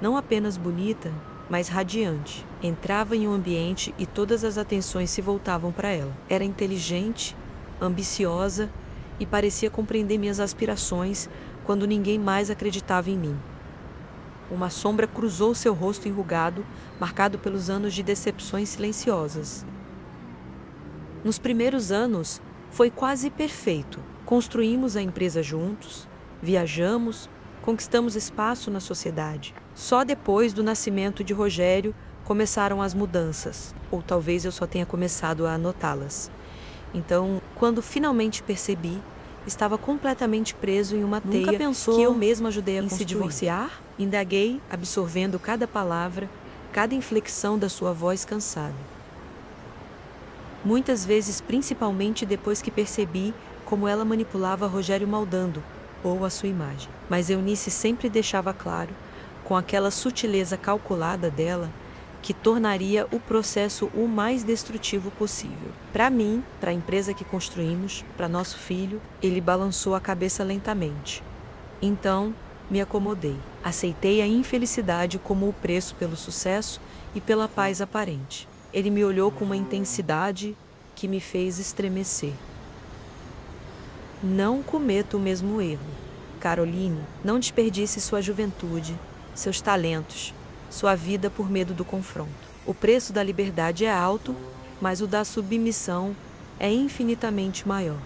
Não apenas bonita, mas radiante. Entrava em um ambiente e todas as atenções se voltavam para ela. Era inteligente, ambiciosa e parecia compreender minhas aspirações quando ninguém mais acreditava em mim. Uma sombra cruzou seu rosto enrugado, marcado pelos anos de decepções silenciosas. Nos primeiros anos, foi quase perfeito. Construímos a empresa juntos, viajamos, conquistamos espaço na sociedade. Só depois do nascimento de Rogério começaram as mudanças, ou talvez eu só tenha começado a anotá-las. Então, quando finalmente percebi, estava completamente preso em uma teia que eu mesma ajudei a construir. Se divorciar? Indaguei, absorvendo cada palavra, cada inflexão da sua voz cansada. Muitas vezes, principalmente depois que percebi como ela manipulava Rogério Maldando, ou a sua imagem. Mas Eunice sempre deixava claro, com aquela sutileza calculada dela, que tornaria o processo o mais destrutivo possível. Para mim, para a empresa que construímos, para nosso filho, ele balançou a cabeça lentamente. Então, me acomodei. Aceitei a infelicidade como o preço pelo sucesso e pela paz aparente. Ele me olhou com uma intensidade que me fez estremecer. Não cometa o mesmo erro. Caroline, não desperdice sua juventude, seus talentos, sua vida por medo do confronto. O preço da liberdade é alto, mas o da submissão é infinitamente maior.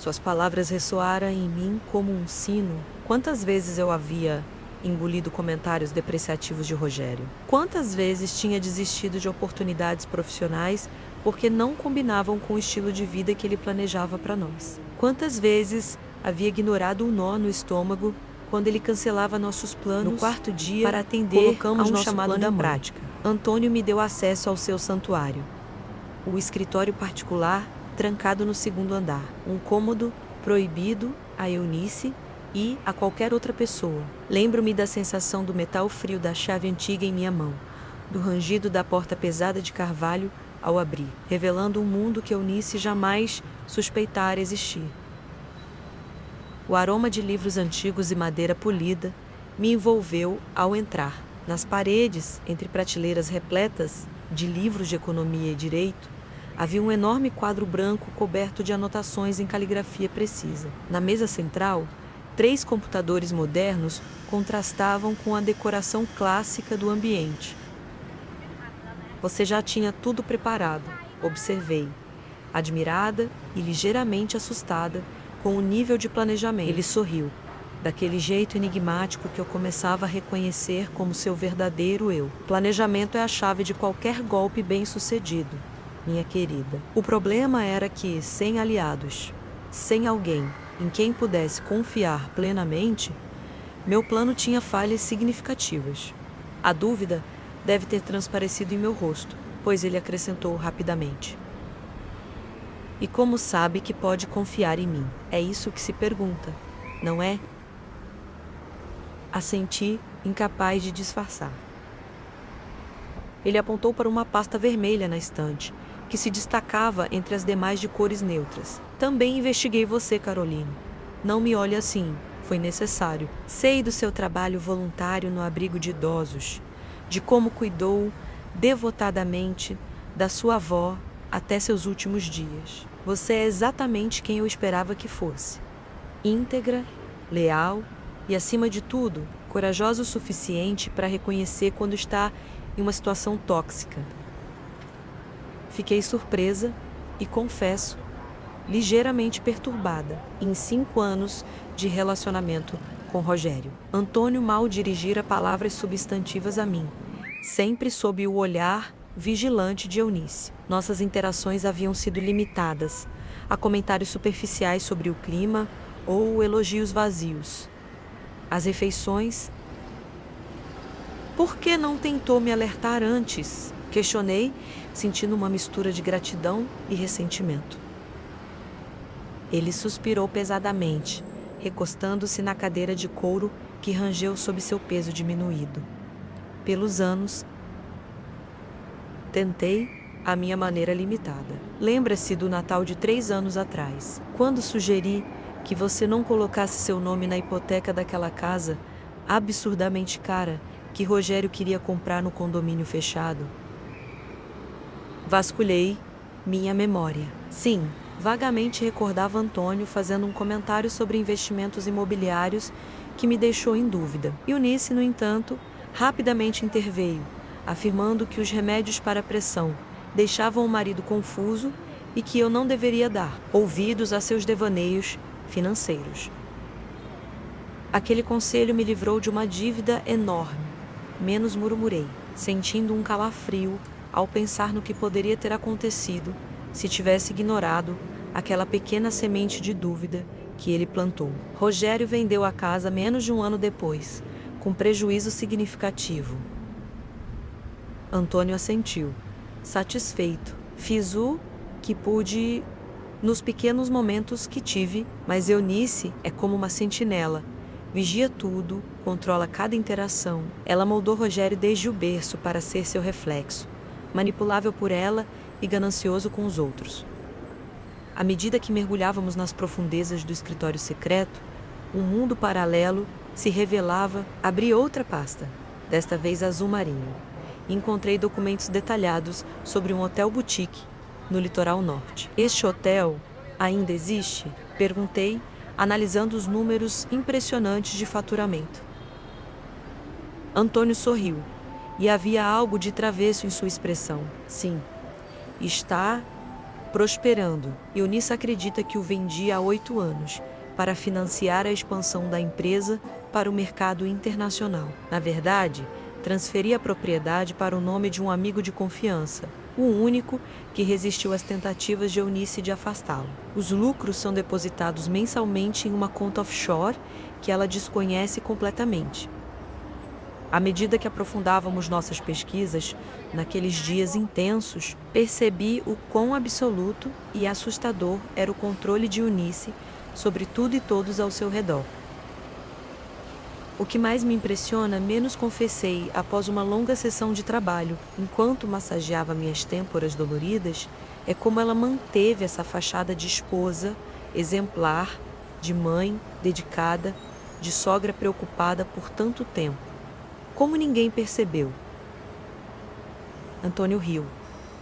Suas palavras ressoaram em mim como um sino. Quantas vezes eu havia engolido comentários depreciativos de Rogério? Quantas vezes tinha desistido de oportunidades profissionais porque não combinavam com o estilo de vida que ele planejava para nós? Quantas vezes havia ignorado um nó no estômago quando ele cancelava nossos planos? No quarto dia, para atender, colocamos nosso chamado da prática. Antônio me deu acesso ao seu santuário, o escritório particular trancado no segundo andar, um cômodo proibido a Eunice e a qualquer outra pessoa. Lembro-me da sensação do metal frio da chave antiga em minha mão, do rangido da porta pesada de carvalho ao abrir, revelando um mundo que Eunice jamais suspeitara existir. O aroma de livros antigos e madeira polida me envolveu ao entrar. Nas paredes, entre prateleiras repletas de livros de economia e direito, havia um enorme quadro branco coberto de anotações em caligrafia precisa. Na mesa central, 3 computadores modernos contrastavam com a decoração clássica do ambiente. Você já tinha tudo preparado, observei, admirada e ligeiramente assustada com o nível de planejamento. Ele sorriu, daquele jeito enigmático que eu começava a reconhecer como seu verdadeiro eu. Planejamento é a chave de qualquer golpe bem-sucedido, minha querida. O problema era que, sem aliados, sem alguém em quem pudesse confiar plenamente, meu plano tinha falhas significativas. A dúvida deve ter transparecido em meu rosto, pois ele acrescentou rapidamente: "E como sabe que pode confiar em mim? É isso que se pergunta, não é?" Assenti, incapaz de disfarçar. Ele apontou para uma pasta vermelha na estante, que se destacava entre as demais de cores neutras. "Também investiguei você, Caroline. Não me olhe assim, foi necessário. Sei do seu trabalho voluntário no abrigo de idosos, de como cuidou devotadamente da sua avó até seus últimos dias. Você é exatamente quem eu esperava que fosse. Íntegra, leal e, acima de tudo, corajosa o suficiente para reconhecer quando está em uma situação tóxica." Fiquei surpresa e, confesso, ligeiramente perturbada. Em 5 anos de relacionamento com Rogério, Antônio mal dirigira palavras substantivas a mim, sempre sob o olhar vigilante de Eunice. Nossas interações haviam sido limitadas a comentários superficiais sobre o clima ou elogios vazios. As refeições... "Por que não tentou me alertar antes?" questionei, sentindo uma mistura de gratidão e ressentimento. Ele suspirou pesadamente, recostando-se na cadeira de couro que rangeu sob seu peso diminuído. "Pelos anos, tentei à minha maneira limitada. Lembra-se do Natal de 3 anos atrás, quando sugeri que você não colocasse seu nome na hipoteca daquela casa absurdamente cara que Rogério queria comprar no condomínio fechado?" Vasculhei minha memória. Sim, vagamente recordava Antônio fazendo um comentário sobre investimentos imobiliários que me deixou em dúvida. Eunice, no entanto, rapidamente interveio, afirmando que os remédios para a pressão deixavam o marido confuso e que eu não deveria dar ouvidos a seus devaneios financeiros. Aquele conselho me livrou de uma dívida enorme. Menos murmurei, sentindo um calafrio ao pensar no que poderia ter acontecido se tivesse ignorado aquela pequena semente de dúvida que ele plantou. Rogério vendeu a casa menos de 1 ano depois, com prejuízo significativo. Antônio assentiu, satisfeito. Fiz o que pude nos pequenos momentos que tive, mas Eunice é como uma sentinela. Vigia tudo, controla cada interação. Ela moldou Rogério desde o berço para ser seu reflexo, manipulável por ela e ganancioso com os outros. À medida que mergulhávamos nas profundezas do escritório secreto, um mundo paralelo se revelava. Abri outra pasta, desta vez azul marinho, e encontrei documentos detalhados sobre um hotel boutique no litoral norte. "Este hotel ainda existe?" perguntei, analisando os números impressionantes de faturamento. Antônio sorriu, e havia algo de travesso em sua expressão. "Sim, está prosperando. Eunice acredita que o vendi há 8 anos, para financiar a expansão da empresa para o mercado internacional. Na verdade, transferi a propriedade para o nome de um amigo de confiança, o único que resistiu às tentativas de Eunice de afastá-lo. Os lucros são depositados mensalmente em uma conta offshore que ela desconhece completamente." À medida que aprofundávamos nossas pesquisas, naqueles dias intensos, percebi o quão absoluto e assustador era o controle de Eunice sobre tudo e todos ao seu redor. O que mais me impressiona, menos confessei após uma longa sessão de trabalho, enquanto massageava minhas têmporas doloridas, é como ela manteve essa fachada de esposa, exemplar, de mãe, dedicada, de sogra preocupada por tanto tempo. Como ninguém percebeu? Antônio riu,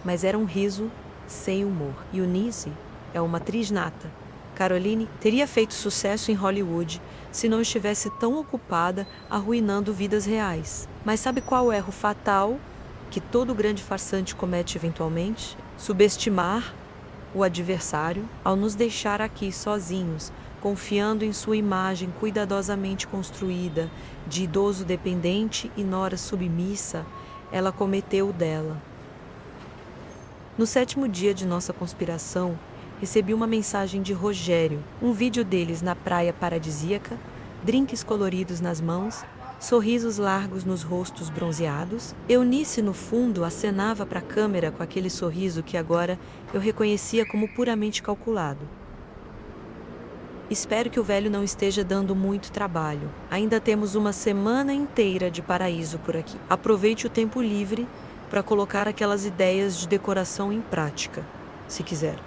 mas era um riso sem humor. Eunice é uma atriz nata. Caroline teria feito sucesso em Hollywood se não estivesse tão ocupada arruinando vidas reais. Mas sabe qual o erro fatal que todo grande farsante comete eventualmente? Subestimar o adversário ao nos deixar aqui sozinhos, confiando em sua imagem cuidadosamente construída de idoso dependente e nora submissa. Ela cometeu o dela. No 7º dia de nossa conspiração, recebi uma mensagem de Rogério, um vídeo deles na praia paradisíaca, drinks coloridos nas mãos, sorrisos largos nos rostos bronzeados. Eunice, no fundo, acenava para a câmera com aquele sorriso que agora eu reconhecia como puramente calculado. Espero que o velho não esteja dando muito trabalho. Ainda temos uma semana inteira de paraíso por aqui. Aproveite o tempo livre para colocar aquelas ideias de decoração em prática, se quiser.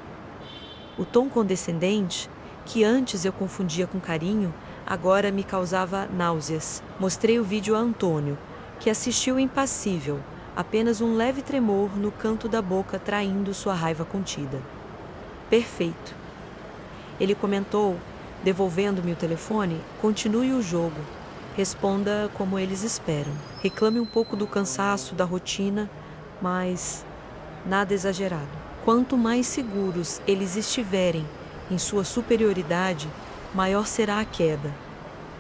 O tom condescendente, que antes eu confundia com carinho, agora me causava náuseas. Mostrei o vídeo a Antônio, que assistiu impassível, apenas um leve tremor no canto da boca traindo sua raiva contida. Perfeito. Ele comentou, devolvendo-me o telefone: continue o jogo. Responda como eles esperam. Reclame um pouco do cansaço, da rotina, mas nada exagerado. Quanto mais seguros eles estiverem em sua superioridade, maior será a queda.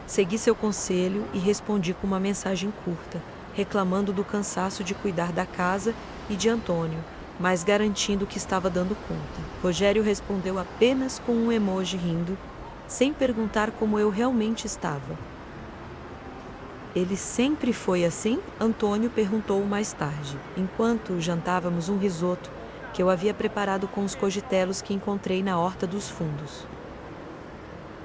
Segui seu conselho e respondi com uma mensagem curta, reclamando do cansaço de cuidar da casa e de Antônio, mas garantindo que estava dando conta. Rogério respondeu apenas com um emoji rindo, sem perguntar como eu realmente estava. Ele sempre foi assim? Antônio perguntou mais tarde, enquanto jantávamos um risoto que eu havia preparado com os cogitelos que encontrei na horta dos fundos.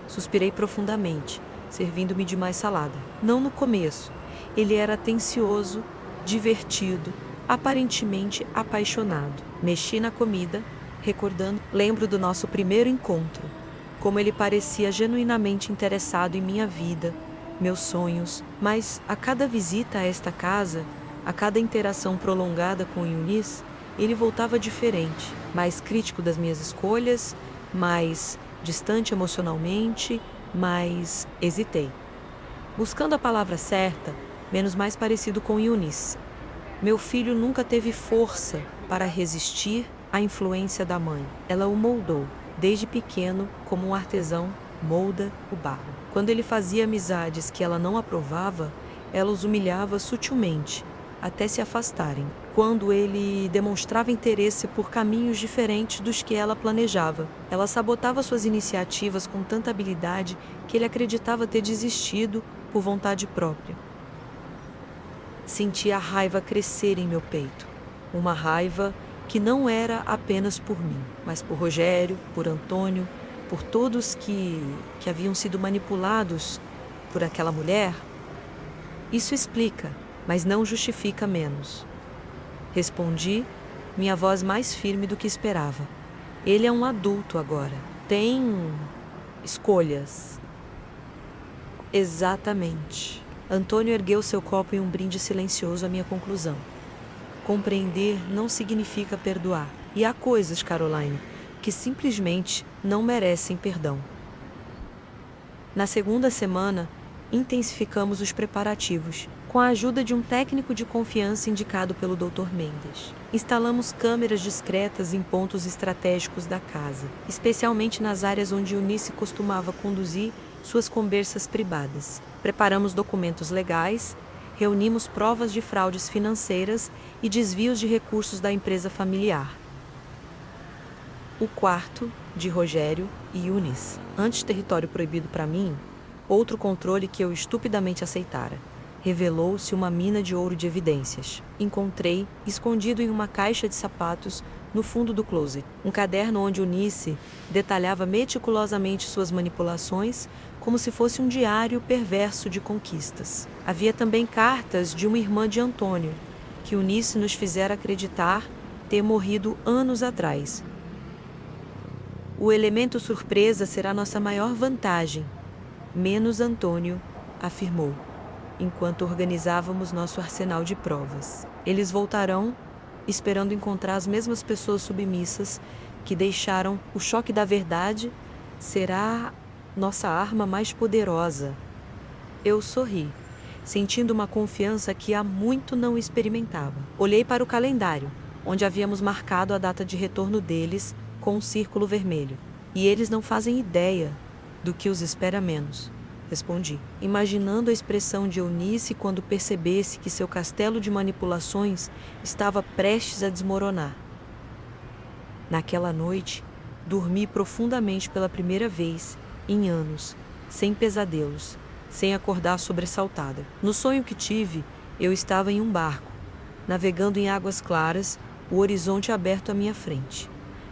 Suspirei profundamente, servindo-me de mais salada. Não no começo. Ele era atencioso, divertido, aparentemente apaixonado. Mexi na comida, recordando, lembro do nosso primeiro encontro, como ele parecia genuinamente interessado em minha vida, meus sonhos, mas a cada visita a esta casa, a cada interação prolongada com Eunice, ele voltava diferente, mais crítico das minhas escolhas, mais distante emocionalmente, mas hesitei. Buscando a palavra certa, menos mais parecido com Eunice. Meu filho nunca teve força para resistir à influência da mãe. Ela o moldou, desde pequeno, como um artesão molda o barro. Quando ele fazia amizades que ela não aprovava, ela os humilhava sutilmente, até se afastarem. Quando ele demonstrava interesse por caminhos diferentes dos que ela planejava, ela sabotava suas iniciativas com tanta habilidade que ele acreditava ter desistido por vontade própria. Sentia a raiva crescer em meu peito. Uma raiva que não era apenas por mim, mas por Rogério, por Antônio, por todos que haviam sido manipulados por aquela mulher. Isso explica, mas não justifica menos. Respondi, minha voz mais firme do que esperava. Ele é um adulto agora. Tem escolhas. Exatamente. Antônio ergueu seu copo em um brinde silencioso à minha conclusão. Compreender não significa perdoar. E há coisas, Caroline, que simplesmente não merecem perdão. Na segunda semana, intensificamos os preparativos, com a ajuda de um técnico de confiança indicado pelo Dr. Mendes. Instalamos câmeras discretas em pontos estratégicos da casa, especialmente nas áreas onde Eunice costumava conduzir suas conversas privadas. Preparamos documentos legais, reunimos provas de fraudes financeiras e desvios de recursos da empresa familiar. O quarto, de Rogério e Eunice. Antes território proibido para mim, outro controle que eu estupidamente aceitara. Revelou-se uma mina de ouro de evidências. Encontrei, escondido em uma caixa de sapatos, no fundo do closet, um caderno onde Eunice detalhava meticulosamente suas manipulações, como se fosse um diário perverso de conquistas. Havia também cartas de uma irmã de Antônio, que Eunice nos fizera acreditar ter morrido anos atrás. O elemento surpresa será nossa maior vantagem, menos Antônio afirmou. enquanto organizávamos nosso arsenal de provas. Eles voltarão, esperando encontrar as mesmas pessoas submissas que deixaram o choque da verdade será nossa arma mais poderosa. Eu sorri, sentindo uma confiança que há muito não experimentava. Olhei para o calendário, onde havíamos marcado a data de retorno deles com um círculo vermelho. E eles não fazem ideia do que os espera menos, respondi, imaginando a expressão de Eunice quando percebesse que seu castelo de manipulações estava prestes a desmoronar. Naquela noite, dormi profundamente pela primeira vez em anos, sem pesadelos, sem acordar sobressaltada. No sonho que tive, eu estava em um barco, navegando em águas claras, o horizonte aberto à minha frente.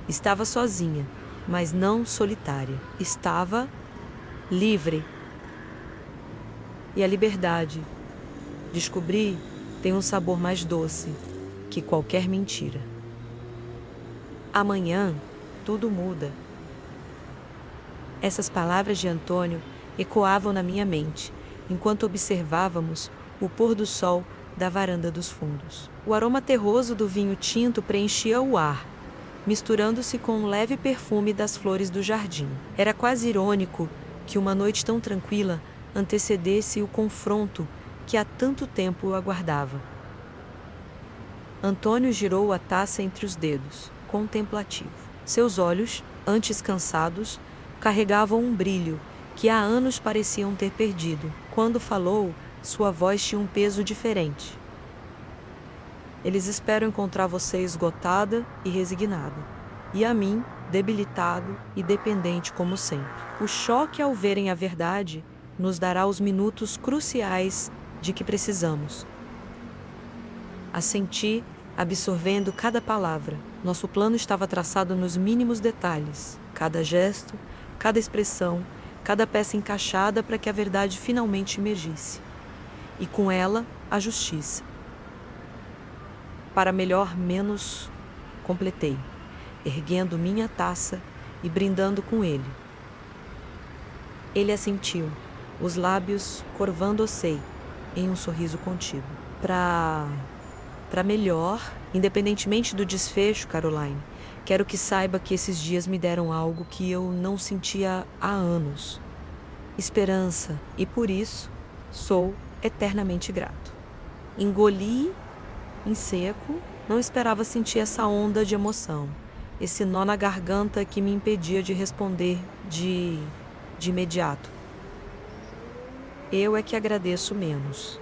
Estava sozinha, mas não solitária. Estava livre. E a liberdade, descobri, tem um sabor mais doce que qualquer mentira. Amanhã, tudo muda. Essas palavras de Antônio ecoavam na minha mente, enquanto observávamos o pôr do sol da varanda dos fundos. O aroma terroso do vinho tinto preenchia o ar, misturando-se com um leve perfume das flores do jardim. Era quase irônico que uma noite tão tranquila antecedesse o confronto que há tanto tempo eu aguardava. Antônio girou a taça entre os dedos, contemplativo. Seus olhos, antes cansados, carregavam um brilho que há anos pareciam ter perdido. Quando falou, sua voz tinha um peso diferente. Eles esperam encontrar você esgotada e resignada, e a mim, debilitado e dependente como sempre. O choque ao verem a verdade nos dará os minutos cruciais de que precisamos. Assenti, absorvendo cada palavra. Nosso plano estava traçado nos mínimos detalhes, cada gesto, cada expressão, cada peça encaixada para que a verdade finalmente emergisse. E com ela, a justiça. Para melhor, menos, completei, erguendo minha taça e brindando com ele. Ele assentiu, os lábios curvando-se em um sorriso contido. Para melhor, independentemente do desfecho, Caroline, quero que saiba que esses dias me deram algo que eu não sentia há anos. Esperança, e por isso sou eternamente grato. Engoli em seco, não esperava sentir essa onda de emoção, esse nó na garganta que me impedia de responder de imediato. Eu é que agradeço menos,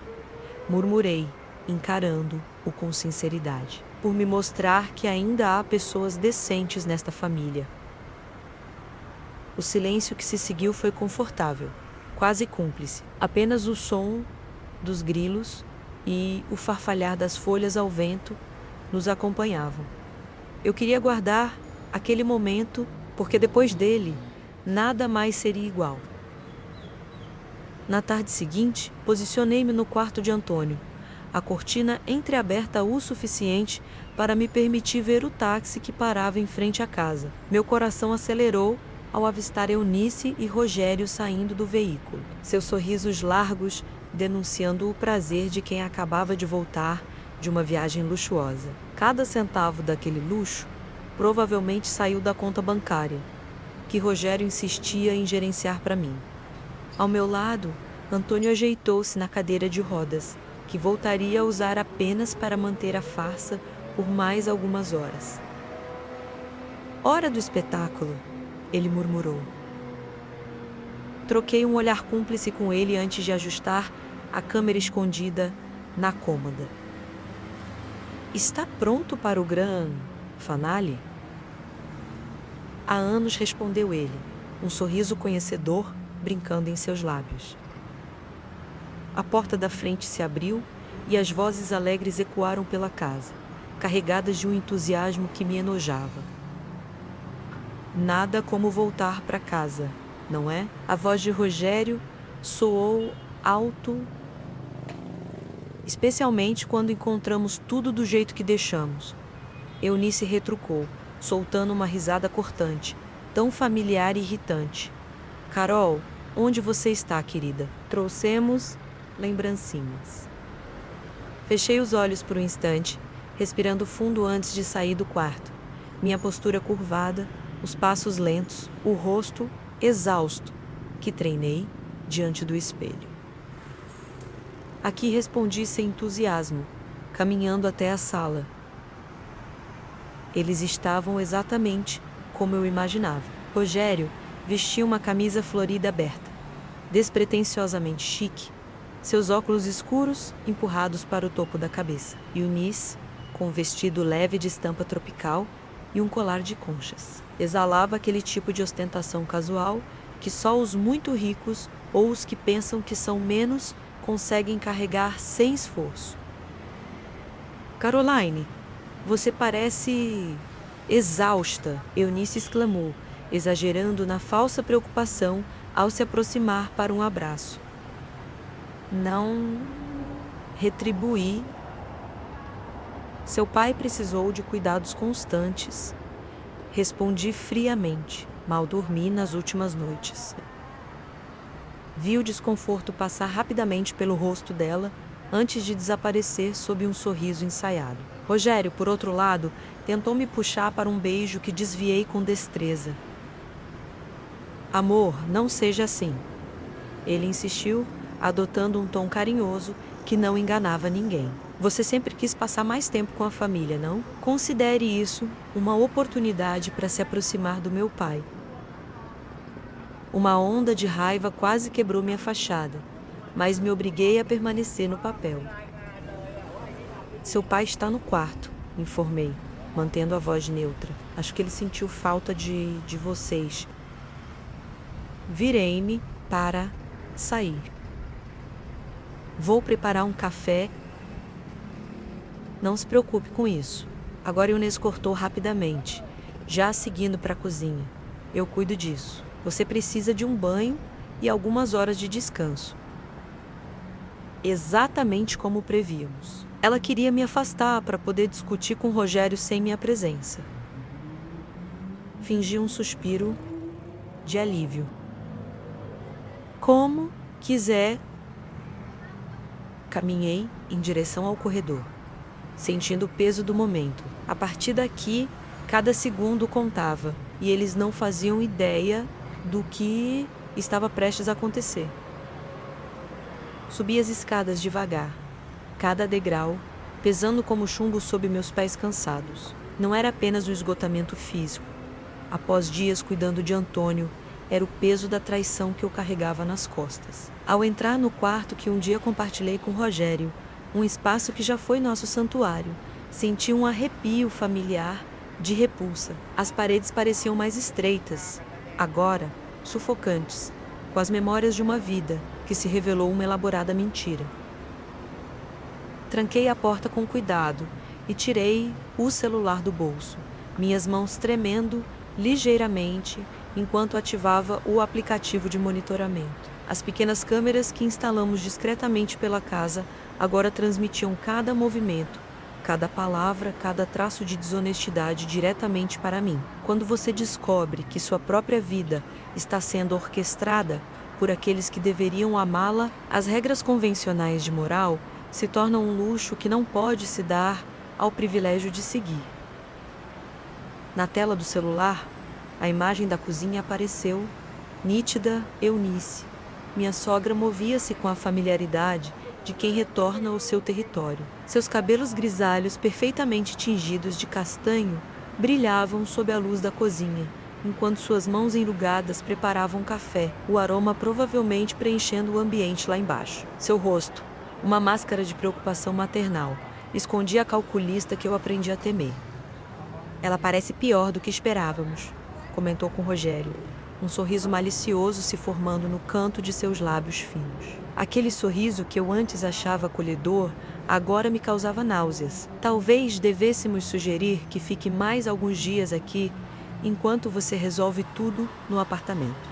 murmurei, encarando-o com sinceridade, por me mostrar que ainda há pessoas decentes nesta família. O silêncio que se seguiu foi confortável, quase cúmplice. Apenas o som dos grilos e o farfalhar das folhas ao vento nos acompanhavam. Eu queria guardar aquele momento, porque depois dele, nada mais seria igual. Na tarde seguinte, posicionei-me no quarto de Antônio, a cortina entreaberta o suficiente para me permitir ver o táxi que parava em frente à casa. Meu coração acelerou ao avistar Eunice e Rogério saindo do veículo, seus sorrisos largos denunciando o prazer de quem acabava de voltar de uma viagem luxuosa. Cada centavo daquele luxo provavelmente saiu da conta bancária, que Rogério insistia em gerenciar para mim. Ao meu lado, Antônio ajeitou-se na cadeira de rodas, que voltaria a usar apenas para manter a farsa por mais algumas horas. Hora do espetáculo, ele murmurou. Troquei um olhar cúmplice com ele antes de ajustar a câmera escondida na cômoda. Está pronto para o gran finale? Há anos, respondeu ele, um sorriso conhecedor brincando em seus lábios. A porta da frente se abriu e as vozes alegres ecoaram pela casa, carregadas de um entusiasmo que me enojava. Nada como voltar para casa, não é? A voz de Rogério soou alto, especialmente quando encontramos tudo do jeito que deixamos. Eunice retrucou, soltando uma risada cortante, tão familiar e irritante. Carol, onde você está, querida? Trouxemos lembrancinhas. Fechei os olhos por um instante, respirando fundo antes de sair do quarto. Minha postura curvada, os passos lentos, o rosto exausto, que treinei diante do espelho. Aqui respondi sem entusiasmo, caminhando até a sala. Eles estavam exatamente como eu imaginava. Rogério vestia uma camisa florida aberta, despretensiosamente chique, seus óculos escuros empurrados para o topo da cabeça, e Eunice, com um vestido leve de estampa tropical e um colar de conchas. Exalava aquele tipo de ostentação casual que só os muito ricos ou os que pensam que são menos conseguem carregar sem esforço. Caroline, você parece exausta, Eunice exclamou, exagerando na falsa preocupação ao se aproximar para um abraço. Não retribuí. Seu pai precisou de cuidados constantes. Respondi friamente. Mal dormi nas últimas noites. Vi o desconforto passar rapidamente pelo rosto dela antes de desaparecer sob um sorriso ensaiado. Rogério, por outro lado, tentou me puxar para um beijo que desviei com destreza. Amor, não seja assim. Ele insistiu, adotando um tom carinhoso que não enganava ninguém. Você sempre quis passar mais tempo com a família, não? Considere isso uma oportunidade para se aproximar do meu pai. Uma onda de raiva quase quebrou minha fachada, mas me obriguei a permanecer no papel. Seu pai está no quarto, informei, mantendo a voz neutra. Acho que ele sentiu falta de vocês. Virei-me para sair. Vou preparar um café. Não se preocupe com isso. Agora Eunice cortou rapidamente, já seguindo para a cozinha. Eu cuido disso. Você precisa de um banho e algumas horas de descanso. Exatamente como prevíamos. Ela queria me afastar para poder discutir com Rogério sem minha presença. Fingi um suspiro de alívio. Como quiser. Caminhei em direção ao corredor, sentindo o peso do momento. A partir daqui, cada segundo contava, e eles não faziam ideia do que estava prestes a acontecer. Subi as escadas devagar, cada degrau pesando como chumbo sob meus pés cansados. Não era apenas o esgotamento físico. Após dias cuidando de Antônio, era o peso da traição que eu carregava nas costas. Ao entrar no quarto que um dia compartilhei com Rogério, um espaço que já foi nosso santuário, senti um arrepio familiar de repulsa. As paredes pareciam mais estreitas, agora sufocantes, com as memórias de uma vida que se revelou uma elaborada mentira. Tranquei a porta com cuidado e tirei o celular do bolso, minhas mãos tremendo ligeiramente enquanto ativava o aplicativo de monitoramento. As pequenas câmeras que instalamos discretamente pela casa agora transmitiam cada movimento, cada palavra, cada traço de desonestidade diretamente para mim. Quando você descobre que sua própria vida está sendo orquestrada por aqueles que deveriam amá-la, as regras convencionais de moral se tornam um luxo que não pode se dar ao privilégio de seguir. Na tela do celular, a imagem da cozinha apareceu, nítida Eunice. Minha sogra movia-se com a familiaridade de quem retorna ao seu território. Seus cabelos grisalhos, perfeitamente tingidos de castanho, brilhavam sob a luz da cozinha, enquanto suas mãos enrugadas preparavam café, o aroma provavelmente preenchendo o ambiente lá embaixo. Seu rosto, uma máscara de preocupação maternal, escondia a calculista que eu aprendi a temer. Ela parece pior do que esperávamos, comentou com Rogério, um sorriso malicioso se formando no canto de seus lábios finos. Aquele sorriso que eu antes achava acolhedor, agora me causava náuseas. Talvez devêssemos sugerir que fique mais alguns dias aqui, enquanto você resolve tudo no apartamento.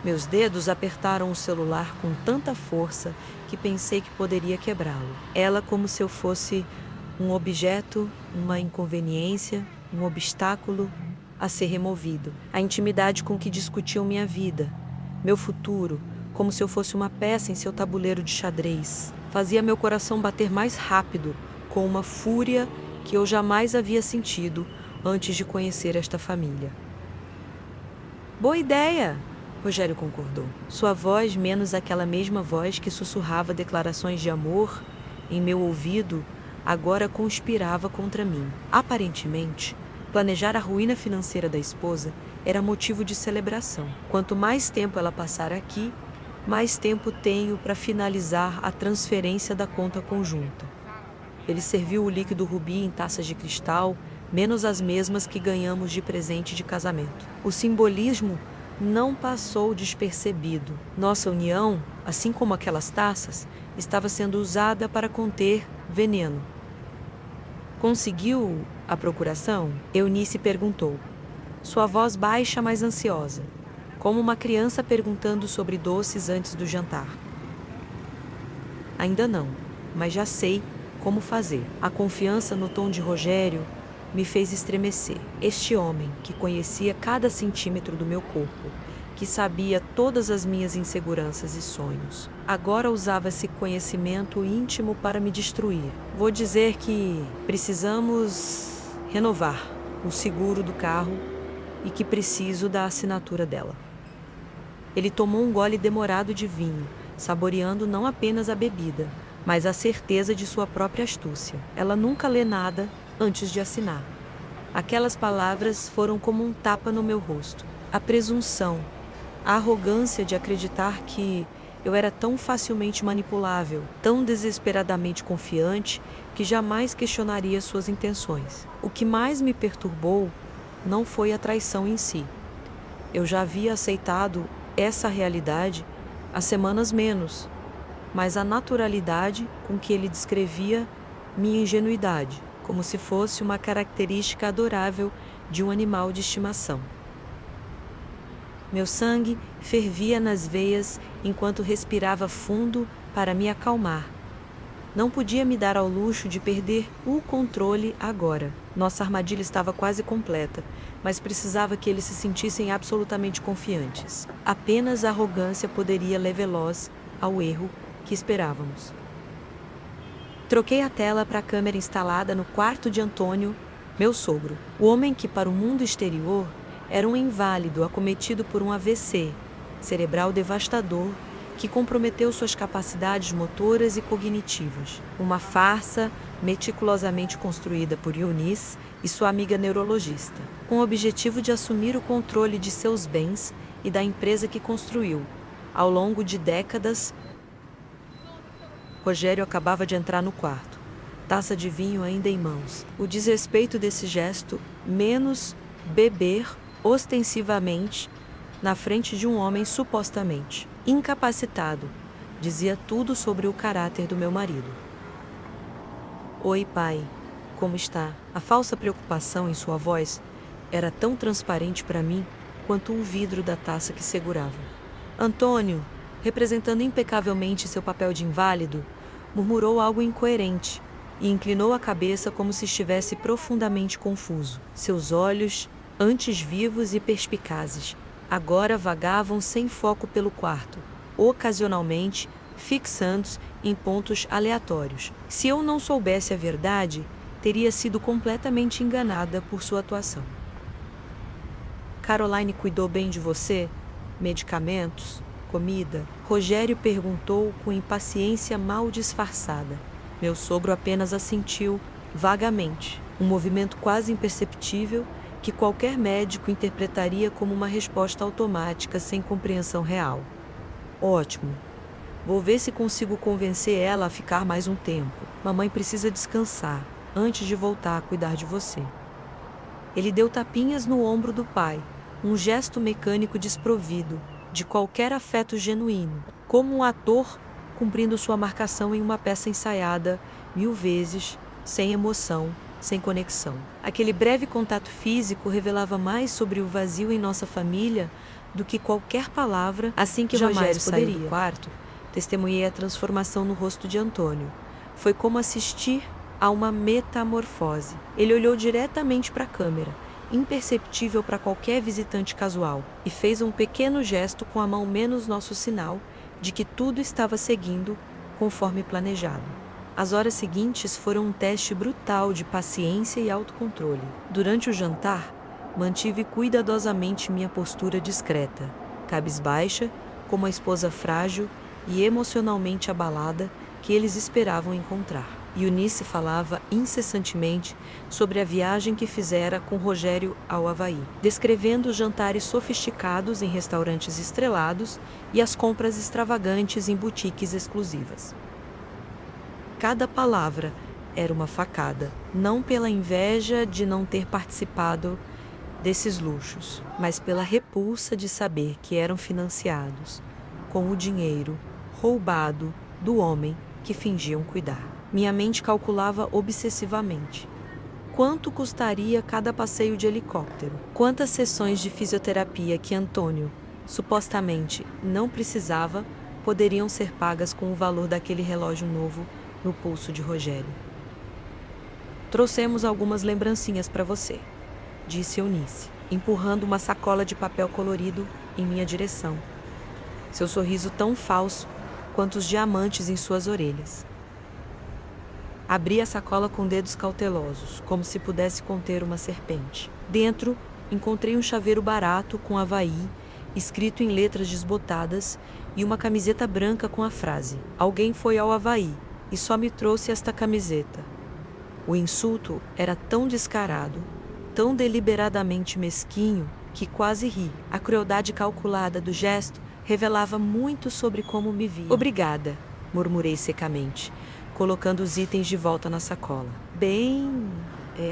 Meus dedos apertaram o celular com tanta força que pensei que poderia quebrá-lo. Ela como se eu fosse um objeto, uma inconveniência, um obstáculo a ser removido. A intimidade com que discutiam minha vida, meu futuro, como se eu fosse uma peça em seu tabuleiro de xadrez. Fazia meu coração bater mais rápido, com uma fúria que eu jamais havia sentido antes de conhecer esta família. Boa ideia! Rogério concordou. Sua voz, menos aquela mesma voz que sussurrava declarações de amor em meu ouvido, agora conspirava contra mim. Aparentemente, planejar a ruína financeira da esposa era motivo de celebração. Quanto mais tempo ela passar aqui, mais tempo tenho para finalizar a transferência da conta conjunta. Ele serviu o líquido rubi em taças de cristal, menos as mesmas que ganhamos de presente de casamento. O simbolismo não passou despercebido. Nossa união, assim como aquelas taças, estava sendo usada para conter veneno. Conseguiu a procuração? Eunice perguntou. Sua voz baixa, mas ansiosa, como uma criança perguntando sobre doces antes do jantar. Ainda não, mas já sei como fazer. A confiança no tom de Rogério me fez estremecer. Este homem, que conhecia cada centímetro do meu corpo, que sabia todas as minhas inseguranças e sonhos, agora usava esse conhecimento íntimo para me destruir. Vou dizer que precisamos renovar o seguro do carro e que preciso da assinatura dela. Ele tomou um gole demorado de vinho, saboreando não apenas a bebida, mas a certeza de sua própria astúcia. Ela nunca lê nada antes de assinar. Aquelas palavras foram como um tapa no meu rosto. A presunção, a arrogância de acreditar que eu era tão facilmente manipulável, tão desesperadamente confiante, que jamais questionaria suas intenções. O que mais me perturbou não foi a traição em si. Eu já havia aceitado essa realidade há semanas menos, mas a naturalidade com que ele descrevia minha ingenuidade, como se fosse uma característica adorável de um animal de estimação. Meu sangue fervia nas veias enquanto respirava fundo para me acalmar. Não podia me dar ao luxo de perder o controle agora. Nossa armadilha estava quase completa, mas precisava que eles se sentissem absolutamente confiantes. Apenas a arrogância poderia levá-los ao erro que esperávamos. Troquei a tela para a câmera instalada no quarto de Antônio, meu sogro. O homem que, para o mundo exterior, era um inválido acometido por um AVC cerebral devastador que comprometeu suas capacidades motoras e cognitivas. Uma farsa meticulosamente construída por Eunice e sua amiga neurologista, com o objetivo de assumir o controle de seus bens e da empresa que construiu, ao longo de décadas. Rogério acabava de entrar no quarto, taça de vinho ainda em mãos. O desrespeito desse gesto, menos beber ostensivamente na frente de um homem supostamente incapacitado, dizia tudo sobre o caráter do meu marido. Oi, pai. Como está? A falsa preocupação em sua voz era tão transparente para mim quanto o vidro da taça que segurava. Antônio, representando impecavelmente seu papel de inválido, murmurou algo incoerente e inclinou a cabeça como se estivesse profundamente confuso. Seus olhos, antes vivos e perspicazes, agora vagavam sem foco pelo quarto, ocasionalmente fixando-se em pontos aleatórios. Se eu não soubesse a verdade, teria sido completamente enganada por sua atuação. Caroline cuidou bem de você? Medicamentos? Comida? Rogério perguntou com impaciência mal disfarçada. Meu sogro apenas assentiu, vagamente, um movimento quase imperceptível que qualquer médico interpretaria como uma resposta automática sem compreensão real. Ótimo. Vou ver se consigo convencer ela a ficar mais um tempo. Mamãe precisa descansar antes de voltar a cuidar de você. Ele deu tapinhas no ombro do pai, um gesto mecânico desprovido de qualquer afeto genuíno, como um ator cumprindo sua marcação em uma peça ensaiada 1000 vezes, sem emoção, sem conexão. Aquele breve contato físico revelava mais sobre o vazio em nossa família do que qualquer palavra. Assim que Rogério saiu do quarto, testemunhei a transformação no rosto de Antônio. Foi como assistir a uma metamorfose. Ele olhou diretamente para a câmera, imperceptível para qualquer visitante casual, e fez um pequeno gesto com a mão menos nosso sinal, de que tudo estava seguindo conforme planejado. As horas seguintes foram um teste brutal de paciência e autocontrole. Durante o jantar, mantive cuidadosamente minha postura discreta, cabisbaixa, como a esposa frágil e emocionalmente abalada que eles esperavam encontrar. Eunice falava incessantemente sobre a viagem que fizera com Rogério ao Havaí, descrevendo os jantares sofisticados em restaurantes estrelados e as compras extravagantes em boutiques exclusivas. Cada palavra era uma facada, não pela inveja de não ter participado desses luxos, mas pela repulsa de saber que eram financiados com o dinheiro roubado do homem que fingiam cuidar. Minha mente calculava obsessivamente. Quanto custaria cada passeio de helicóptero? Quantas sessões de fisioterapia que Antônio, supostamente, não precisava, poderiam ser pagas com o valor daquele relógio novo no pulso de Rogério? Trouxemos algumas lembrancinhas para você, disse Eunice, empurrando uma sacola de papel colorido em minha direção. Seu sorriso tão falso quanto os diamantes em suas orelhas. Abri a sacola com dedos cautelosos, como se pudesse conter uma serpente. Dentro, encontrei um chaveiro barato com Havaí, escrito em letras desbotadas, e uma camiseta branca com a frase: "Alguém foi ao Havaí e só me trouxe esta camiseta." O insulto era tão descarado, tão deliberadamente mesquinho, que quase ri. A crueldade calculada do gesto revelava muito sobre como me via. "Obrigada", murmurei secamente, colocando os itens de volta na sacola. "Bem,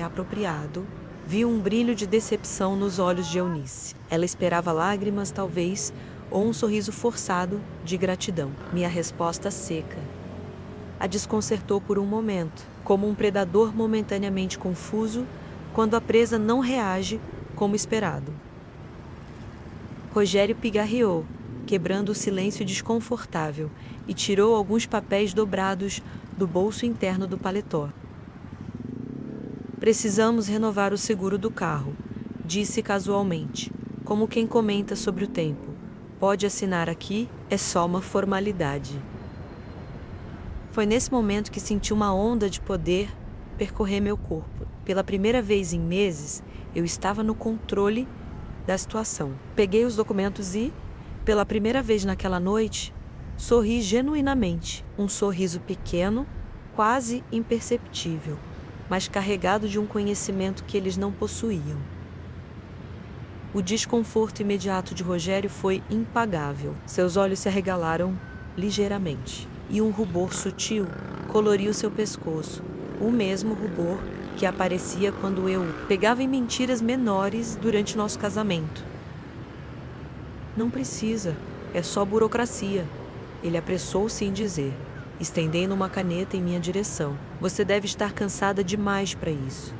apropriado." Vi um brilho de decepção nos olhos de Eunice. Ela esperava lágrimas, talvez, ou um sorriso forçado de gratidão. Minha resposta seca a desconcertou por um momento, como um predador momentaneamente confuso quando a presa não reage como esperado. Rogério pigarreou, quebrando o silêncio desconfortável, e tirou alguns papéis dobrados do bolso interno do paletó. "Precisamos renovar o seguro do carro", disse casualmente, como quem comenta sobre o tempo. "Pode assinar aqui, é só uma formalidade." Foi nesse momento que senti uma onda de poder percorrer meu corpo. Pela primeira vez em meses, eu estava no controle da situação. Peguei os documentos e, pela primeira vez naquela noite, sorri genuinamente. Um sorriso pequeno, quase imperceptível, mas carregado de um conhecimento que eles não possuíam. O desconforto imediato de Rogério foi impagável. Seus olhos se arregalaram ligeiramente, e um rubor sutil coloriu seu pescoço, o mesmo rubor que aparecia quando eu pegava em mentiras menores durante nosso casamento. "Não precisa, é só burocracia", ele apressou-se em dizer, estendendo uma caneta em minha direção. "Você deve estar cansada demais para isso."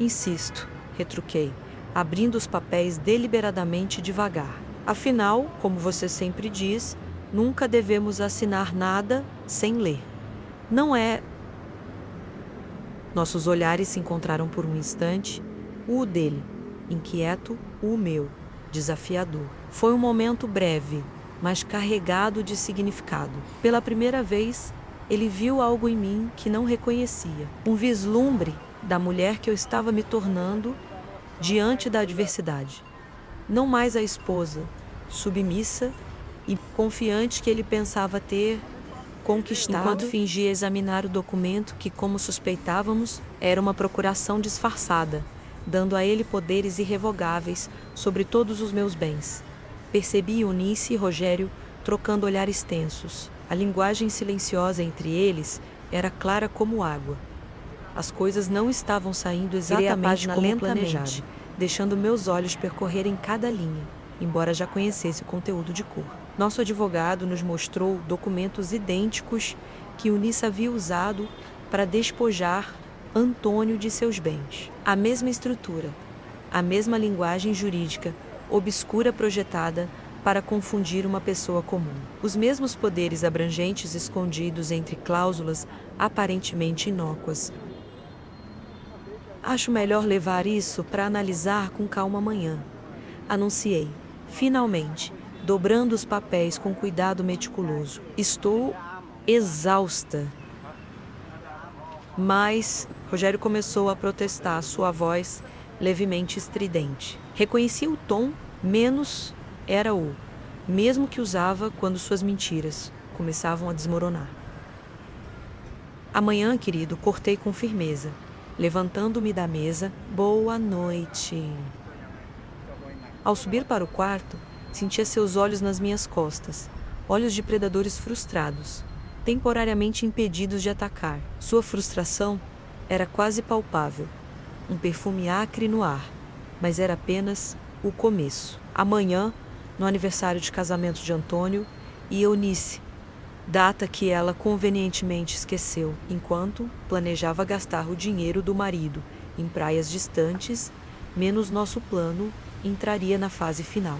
"Insisto", retruquei, abrindo os papéis deliberadamente devagar. "Afinal, como você sempre diz, nunca devemos assinar nada sem ler. Não é..." Nossos olhares se encontraram por um instante, o dele, inquieto, o meu, desafiador. Foi um momento breve, mas carregado de significado. Pela primeira vez, ele viu algo em mim que não reconhecia. Um vislumbre da mulher que eu estava me tornando diante da adversidade. Não mais a esposa, submissa e confiante que ele pensava ter conquistado, enquanto fingia examinar o documento que, como suspeitávamos, era uma procuração disfarçada, dando a ele poderes irrevogáveis sobre todos os meus bens. Percebi Eunice e Rogério trocando olhares tensos. A linguagem silenciosa entre eles era clara como água. As coisas não estavam saindo exatamente como planejado, deixando meus olhos percorrerem cada linha, embora já conhecesse o conteúdo de cor. Nosso advogado nos mostrou documentos idênticos que Eunice havia usado para despojar Antônio de seus bens. A mesma estrutura, a mesma linguagem jurídica obscura projetada para confundir uma pessoa comum. Os mesmos poderes abrangentes escondidos entre cláusulas aparentemente inócuas. "Acho melhor levar isso para analisar com calma amanhã", anunciei, finalmente, dobrando os papéis com cuidado meticuloso. Estou exausta. Mas Rogério começou a protestar, sua voz levemente estridente. Reconhecia o tom, menos era o mesmo que usava quando suas mentiras começavam a desmoronar. Amanhã, querido, cortei com firmeza, levantando-me da mesa. Boa noite. Ao subir para o quarto, sentia seus olhos nas minhas costas, olhos de predadores frustrados, temporariamente impedidos de atacar. Sua frustração era quase palpável, um perfume acre no ar, mas era apenas o começo. Amanhã, no aniversário de casamento de Antônio e Eunice, data que ela convenientemente esqueceu, enquanto planejava gastar o dinheiro do marido em praias distantes, menos nosso plano entraria na fase final.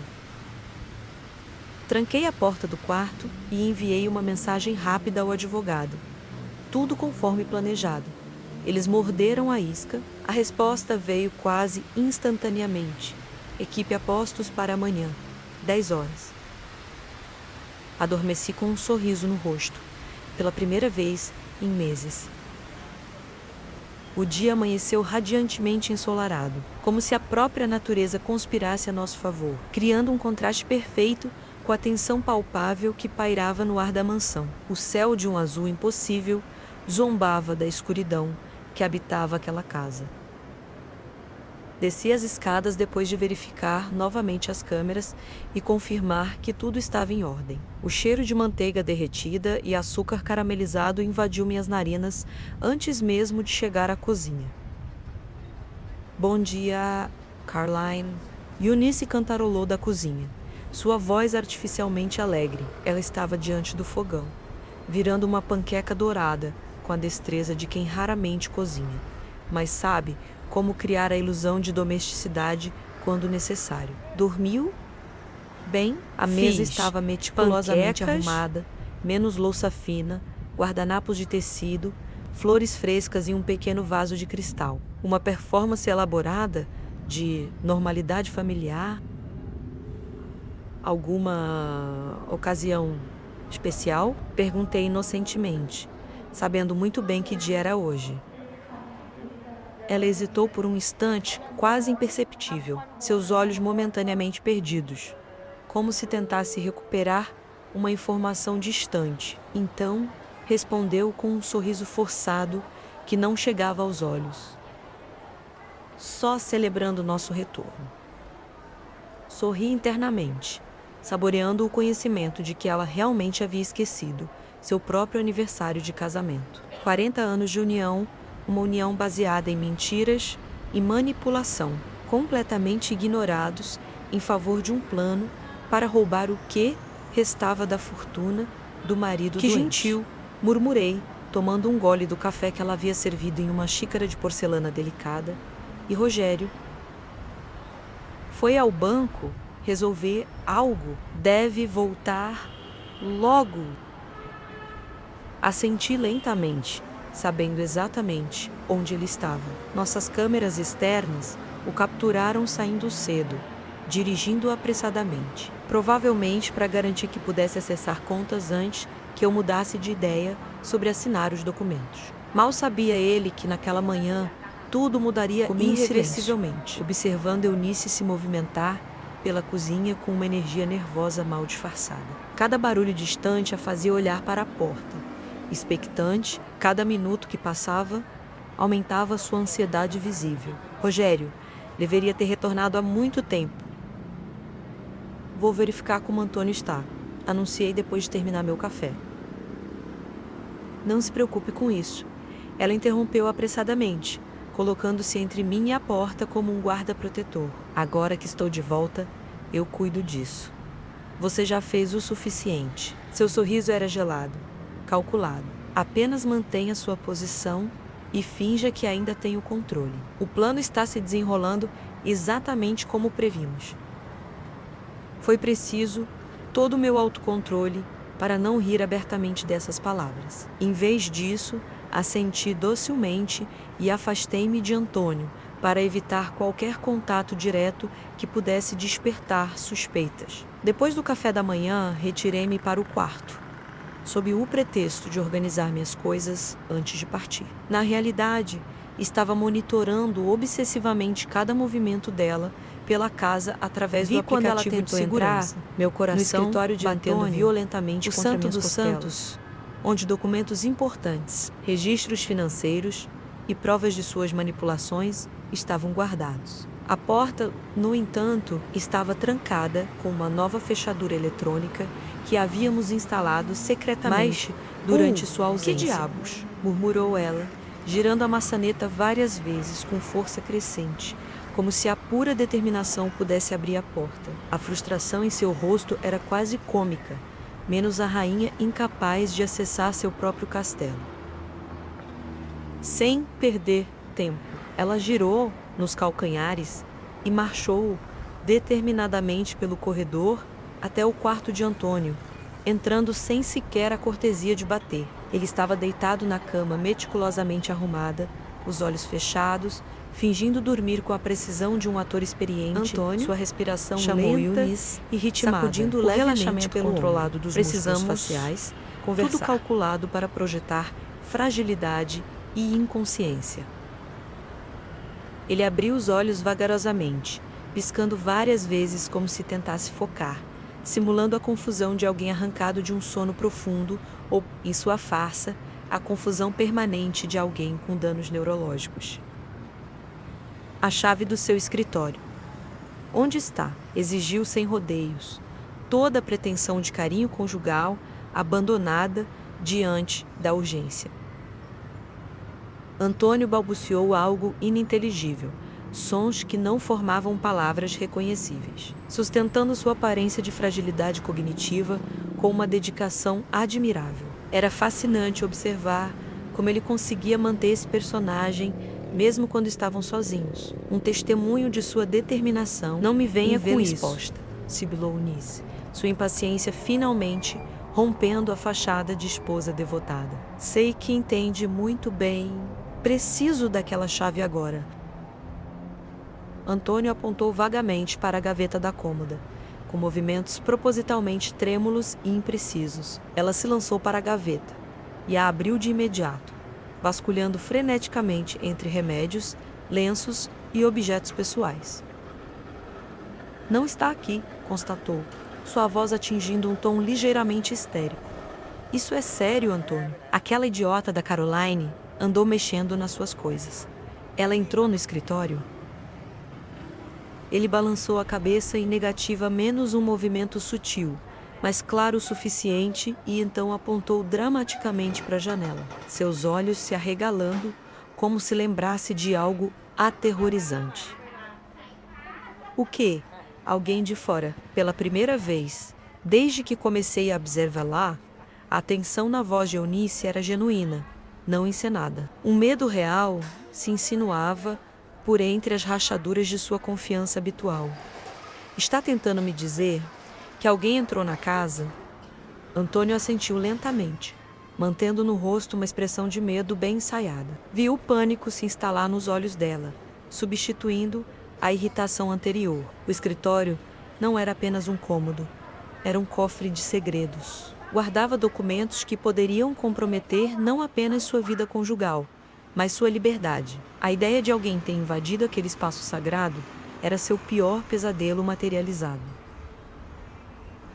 Tranquei a porta do quarto e enviei uma mensagem rápida ao advogado. Tudo conforme planejado. Eles morderam a isca, a resposta veio quase instantaneamente. Equipe a postos para amanhã, 10 horas. Adormeci com um sorriso no rosto, pela primeira vez em meses. O dia amanheceu radiantemente ensolarado, como se a própria natureza conspirasse a nosso favor, criando um contraste perfeito com a tensão palpável que pairava no ar da mansão. O céu de um azul impossível zombava da escuridão que habitava aquela casa. Desci as escadas depois de verificar novamente as câmeras e confirmar que tudo estava em ordem. O cheiro de manteiga derretida e açúcar caramelizado invadiu minhas narinas antes mesmo de chegar à cozinha. Bom dia, Caroline. Eunice cantarolou da cozinha, sua voz artificialmente alegre. Ela estava diante do fogão, virando uma panqueca dourada com a destreza de quem raramente cozinha, mas sabe como criar a ilusão de domesticidade quando necessário. Dormiu? Bem, a mesa estava meticulosamente arrumada, menos louça fina, guardanapos de tecido, flores frescas e um pequeno vaso de cristal. Uma performance elaborada de normalidade familiar. Alguma ocasião especial? Perguntei inocentemente, sabendo muito bem que dia era hoje. Ela hesitou por um instante, quase imperceptível, seus olhos momentaneamente perdidos, como se tentasse recuperar uma informação distante. Então, respondeu com um sorriso forçado que não chegava aos olhos. Só celebrando nosso retorno. Sorri internamente, saboreando o conhecimento de que ela realmente havia esquecido seu próprio aniversário de casamento. 40 anos de união, uma união baseada em mentiras e manipulação, completamente ignorados em favor de um plano para roubar o que restava da fortuna do marido doente. Que gentil, murmurei, tomando um gole do café que ela havia servido em uma xícara de porcelana delicada. E Rogério foi ao banco resolver algo. Deve voltar logo. Assenti lentamente, sabendo exatamente onde ele estava. Nossas câmeras externas o capturaram saindo cedo, dirigindo apressadamente, provavelmente para garantir que pudesse acessar contas antes que eu mudasse de ideia sobre assinar os documentos. Mal sabia ele que naquela manhã tudo mudaria irreversivelmente, observando Eunice se movimentar pela cozinha com uma energia nervosa mal disfarçada. Cada barulho distante a fazia olhar para a porta. Expectante, cada minuto que passava aumentava sua ansiedade visível. Rogério deveria ter retornado há muito tempo. Vou verificar como Antônio está, anunciei depois de terminar meu café. Não se preocupe com isso. Ela interrompeu apressadamente, colocando-se entre mim e a porta como um guarda-protetor. Agora que estou de volta, eu cuido disso. Você já fez o suficiente. Seu sorriso era gelado, calculado. Apenas mantenha sua posição e finja que ainda tem o controle. O plano está se desenrolando exatamente como previmos. Foi preciso todo o meu autocontrole para não rir abertamente dessas palavras. Em vez disso, assenti docilmente e afastei-me de Antônio para evitar qualquer contato direto que pudesse despertar suspeitas. Depois do café da manhã, retirei-me para o quarto, sob o pretexto de organizar minhas coisas antes de partir. Na realidade, estava monitorando obsessivamente cada movimento dela pela casa através do aplicativo de segurança. Meu coração no escritório de batendo Antônio, violentamente o contra santo minhas dos santos, onde documentos importantes, registros financeiros e provas de suas manipulações estavam guardados. A porta, no entanto, estava trancada com uma nova fechadura eletrônica que havíamos instalado secretamente durante sua ausência. Que diabos? Murmurou ela, girando a maçaneta várias vezes com força crescente, como se a pura determinação pudesse abrir a porta. A frustração em seu rosto era quase cômica, menos a rainha incapaz de acessar seu próprio castelo. Sem perder tempo, ela girou nos calcanhares e marchou determinadamente pelo corredor até o quarto de Antônio, entrando sem sequer a cortesia de bater. Ele estava deitado na cama meticulosamente arrumada, os olhos fechados, fingindo dormir com a precisão de um ator experiente. Antônio, sua respiração lenta e ritmada, sacudindo o relaxamento controlado dos músculos faciais, tudo calculado para projetar fragilidade e inconsciência. Ele abriu os olhos vagarosamente, piscando várias vezes como se tentasse focar, simulando a confusão de alguém arrancado de um sono profundo ou, em sua farsa, a confusão permanente de alguém com danos neurológicos. A chave do seu escritório. Onde está? Exigiu sem rodeios, toda a pretensão de carinho conjugal abandonada diante da urgência. Antônio balbuciou algo ininteligível, sons que não formavam palavras reconhecíveis, sustentando sua aparência de fragilidade cognitiva com uma dedicação admirável. Era fascinante observar como ele conseguia manter esse personagem mesmo quando estavam sozinhos. Um testemunho de sua determinação. Não me venha com isso, exposta, sibilou Eunice, sua impaciência finalmente rompendo a fachada de esposa devotada. Sei que entende muito bem. Preciso daquela chave agora. Antônio apontou vagamente para a gaveta da cômoda, com movimentos propositalmente trêmulos e imprecisos. Ela se lançou para a gaveta e a abriu de imediato, vasculhando freneticamente entre remédios, lenços e objetos pessoais. Não está aqui, constatou, sua voz atingindo um tom ligeiramente histérico. Isso é sério, Antônio. Aquela idiota da Caroline andou mexendo nas suas coisas. Ela entrou no escritório? Ele balançou a cabeça em negativa menos um movimento sutil, mas claro o suficiente, e então apontou dramaticamente para a janela, seus olhos se arregalando como se lembrasse de algo aterrorizante. O quê? Alguém de fora. Pela primeira vez, desde que comecei a observá-la, a atenção na voz de Eunice era genuína, não encenada. Um medo real se insinuava por entre as rachaduras de sua confiança habitual. Está tentando me dizer que alguém entrou na casa? Antônio assentiu lentamente, mantendo no rosto uma expressão de medo bem ensaiada. Viu o pânico se instalar nos olhos dela, substituindo a irritação anterior. O escritório não era apenas um cômodo, era um cofre de segredos. Guardava documentos que poderiam comprometer não apenas sua vida conjugal, mas sua liberdade. A ideia de alguém ter invadido aquele espaço sagrado era seu pior pesadelo materializado.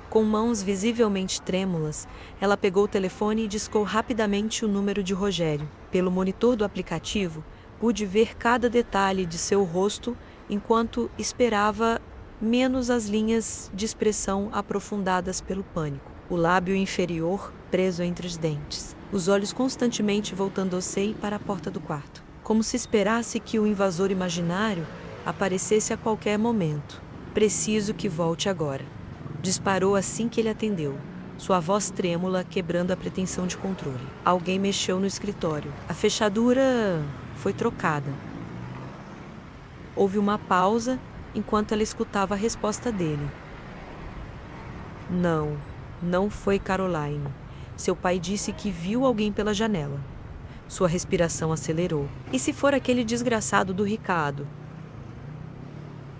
Com mãos visivelmente trêmulas, ela pegou o telefone e discou rapidamente o número de Rogério. Pelo monitor do aplicativo, pude ver cada detalhe de seu rosto enquanto esperava, menos as linhas de expressão aprofundadas pelo pânico. O lábio inferior preso entre os dentes, os olhos constantemente voltando-se para a porta do quarto, como se esperasse que o invasor imaginário aparecesse a qualquer momento. Preciso que volte agora. Disparou assim que ele atendeu, sua voz trêmula quebrando a pretensão de controle. Alguém mexeu no escritório. A fechadura foi trocada. Houve uma pausa enquanto ela escutava a resposta dele. Não foi Caroline. Seu pai disse que viu alguém pela janela. Sua respiração acelerou. E se for aquele desgraçado do Ricardo?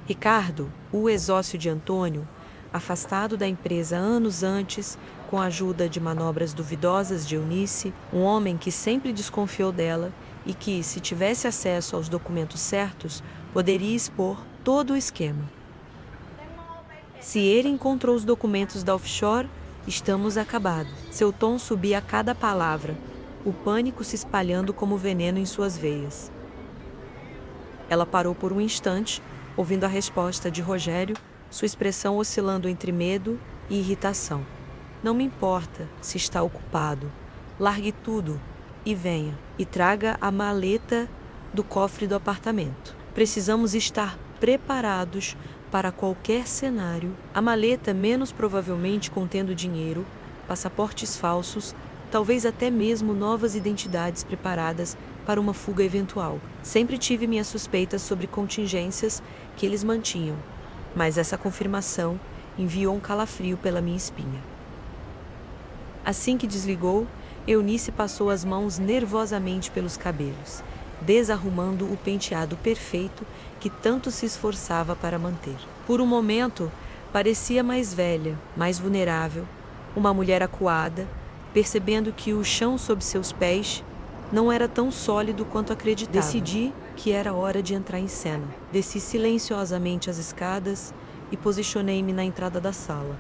Ricardo, o ex-sócio de Antônio, afastado da empresa anos antes, com a ajuda de manobras duvidosas de Eunice, um homem que sempre desconfiou dela e que, se tivesse acesso aos documentos certos, poderia expor todo o esquema. Se ele encontrou os documentos da offshore, estamos acabados. Seu tom subia a cada palavra, o pânico se espalhando como veneno em suas veias. Ela parou por um instante, ouvindo a resposta de Rogério, sua expressão oscilando entre medo e irritação. Não me importa se está ocupado. Largue tudo e venha. E traga a maleta do cofre do apartamento. Precisamos estar preparados para qualquer cenário. A maleta, menos provavelmente contendo dinheiro, passaportes falsos, talvez até mesmo novas identidades preparadas para uma fuga eventual. Sempre tive minhas suspeitas sobre contingências que eles mantinham, mas essa confirmação enviou um calafrio pela minha espinha. Assim que desligou, Eunice passou as mãos nervosamente pelos cabelos, desarrumando o penteado perfeito que tanto se esforçava para manter. Por um momento, parecia mais velha, mais vulnerável, uma mulher acuada, percebendo que o chão sob seus pés não era tão sólido quanto acreditava. Decidi que era hora de entrar em cena. Desci silenciosamente as escadas e posicionei-me na entrada da sala,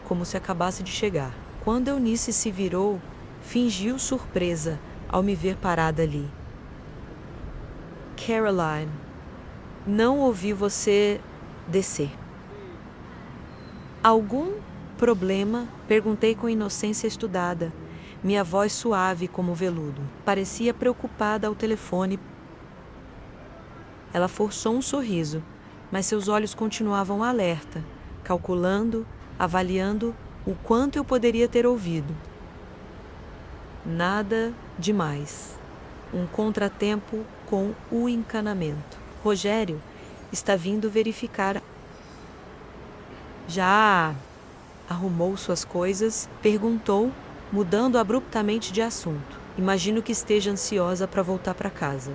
como se acabasse de chegar. Quando Eunice se virou, fingiu surpresa ao me ver parada ali. Caroline, não ouvi você descer. Algum problema? Perguntei com inocência estudada, minha voz suave como veludo. Parecia preocupada ao telefone. Ela forçou um sorriso, mas seus olhos continuavam alerta, calculando, avaliando o quanto eu poderia ter ouvido. Nada demais. Um contratempo com o encanamento. Rogério está vindo verificar. Já arrumou suas coisas? Perguntou, mudando abruptamente de assunto. Imagino que esteja ansiosa para voltar para casa.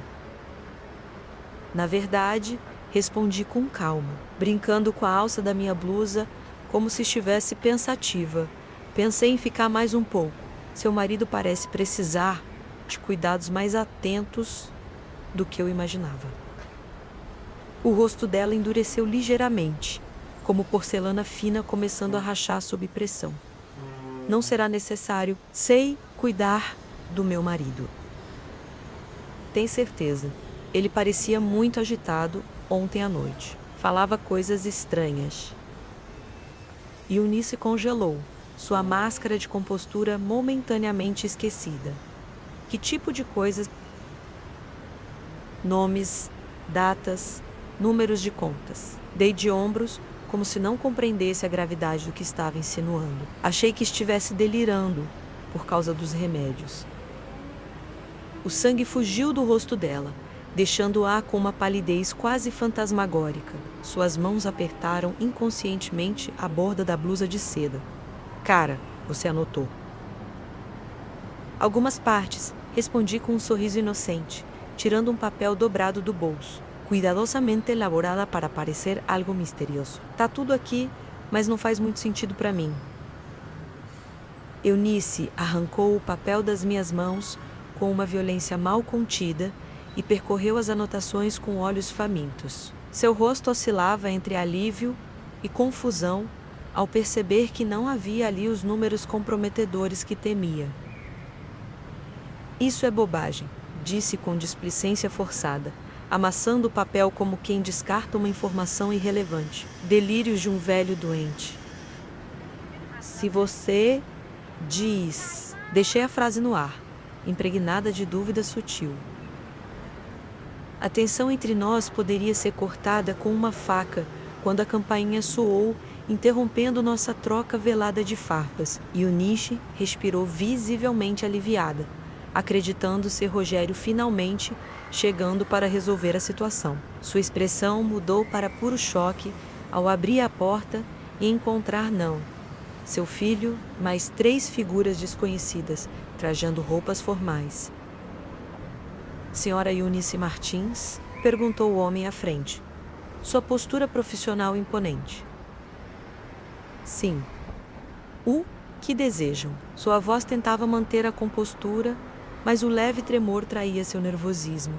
Na verdade, respondi com calma, brincando com a alça da minha blusa, como se estivesse pensativa. Pensei em ficar mais um pouco. Seu marido parece precisar de cuidados mais atentos do que eu imaginava. O rosto dela endureceu ligeiramente, como porcelana fina começando a rachar sob pressão. Não será necessário. Sei cuidar do meu marido. Tem certeza. Ele parecia muito agitado ontem à noite. Falava coisas estranhas. Eunice congelou, sua máscara de compostura momentaneamente esquecida. Que tipo de coisas? Nomes, datas, números de contas. Dei de ombros, como se não compreendesse a gravidade do que estava insinuando. Achei que estivesse delirando por causa dos remédios. O sangue fugiu do rosto dela, deixando-a com uma palidez quase fantasmagórica. Suas mãos apertaram inconscientemente a borda da blusa de seda. Cara, você anotou. Algumas partes, respondi com um sorriso inocente, tirando um papel dobrado do bolso, cuidadosamente elaborada para parecer algo misterioso. Tá tudo aqui, mas não faz muito sentido para mim. Eunice arrancou o papel das minhas mãos com uma violência mal contida e percorreu as anotações com olhos famintos. Seu rosto oscilava entre alívio e confusão ao perceber que não havia ali os números comprometedores que temia. Isso é bobagem, disse com displicência forçada, amassando o papel como quem descarta uma informação irrelevante. Delírios de um velho doente. Se você diz... Deixei a frase no ar, impregnada de dúvida sutil. A tensão entre nós poderia ser cortada com uma faca quando a campainha soou, interrompendo nossa troca velada de farpas, e Eunice respirou visivelmente aliviada, acreditando ser Rogério finalmente chegando para resolver a situação. Sua expressão mudou para puro choque ao abrir a porta e encontrar não. Seu filho, mais 3 figuras desconhecidas, trajando roupas formais. Senhora Eunice Martins? Perguntou o homem à frente. Sua postura profissional imponente. Sim. O que desejam? Sua voz tentava manter a compostura, mas o leve tremor traía seu nervosismo.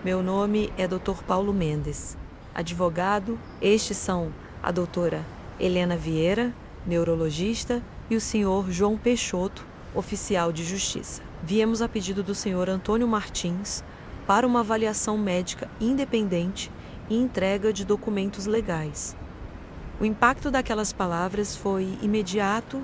Meu nome é Dr. Paulo Mendes, advogado. Estes são a doutora Helena Vieira, neurologista, e o senhor João Peixoto, oficial de justiça. Viemos a pedido do senhor Antônio Martins para uma avaliação médica independente e entrega de documentos legais. O impacto daquelas palavras foi imediato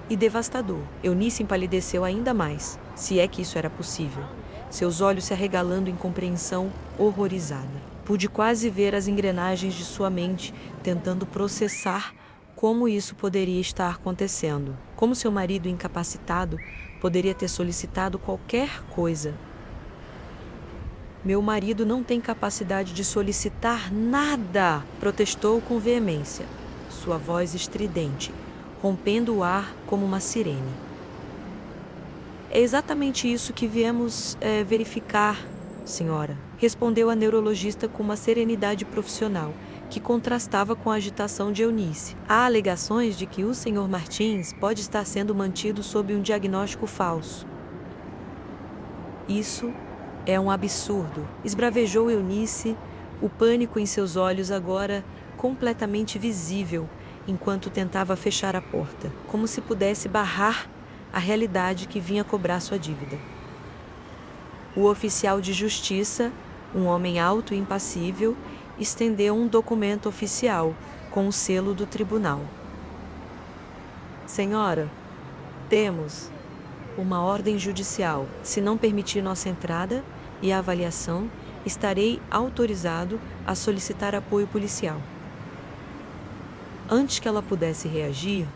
e devastador. Eunice empalideceu ainda mais, se é que isso era possível, seus olhos se arregalando em compreensão horrorizada. Pude quase ver as engrenagens de sua mente tentando processar como isso poderia estar acontecendo. Como seu marido incapacitado poderia ter solicitado qualquer coisa. Meu marido não tem capacidade de solicitar nada, protestou com veemência, sua voz estridente, rompendo o ar como uma sirene. É exatamente isso que viemos verificar, senhora, respondeu a neurologista com uma serenidade profissional, que contrastava com a agitação de Eunice. Há alegações de que o senhor Martins pode estar sendo mantido sob um diagnóstico falso. Isso é um absurdo, esbravejou Eunice, o pânico em seus olhos agora completamente visível, enquanto tentava fechar a porta, como se pudesse barrar a realidade que vinha cobrar sua dívida. O oficial de justiça, um homem alto e impassível, estendeu um documento oficial com o selo do tribunal. Senhora, temos uma ordem judicial. Se não permitir nossa entrada e a avaliação, estarei autorizado a solicitar apoio policial. Antes que ela pudesse reagir,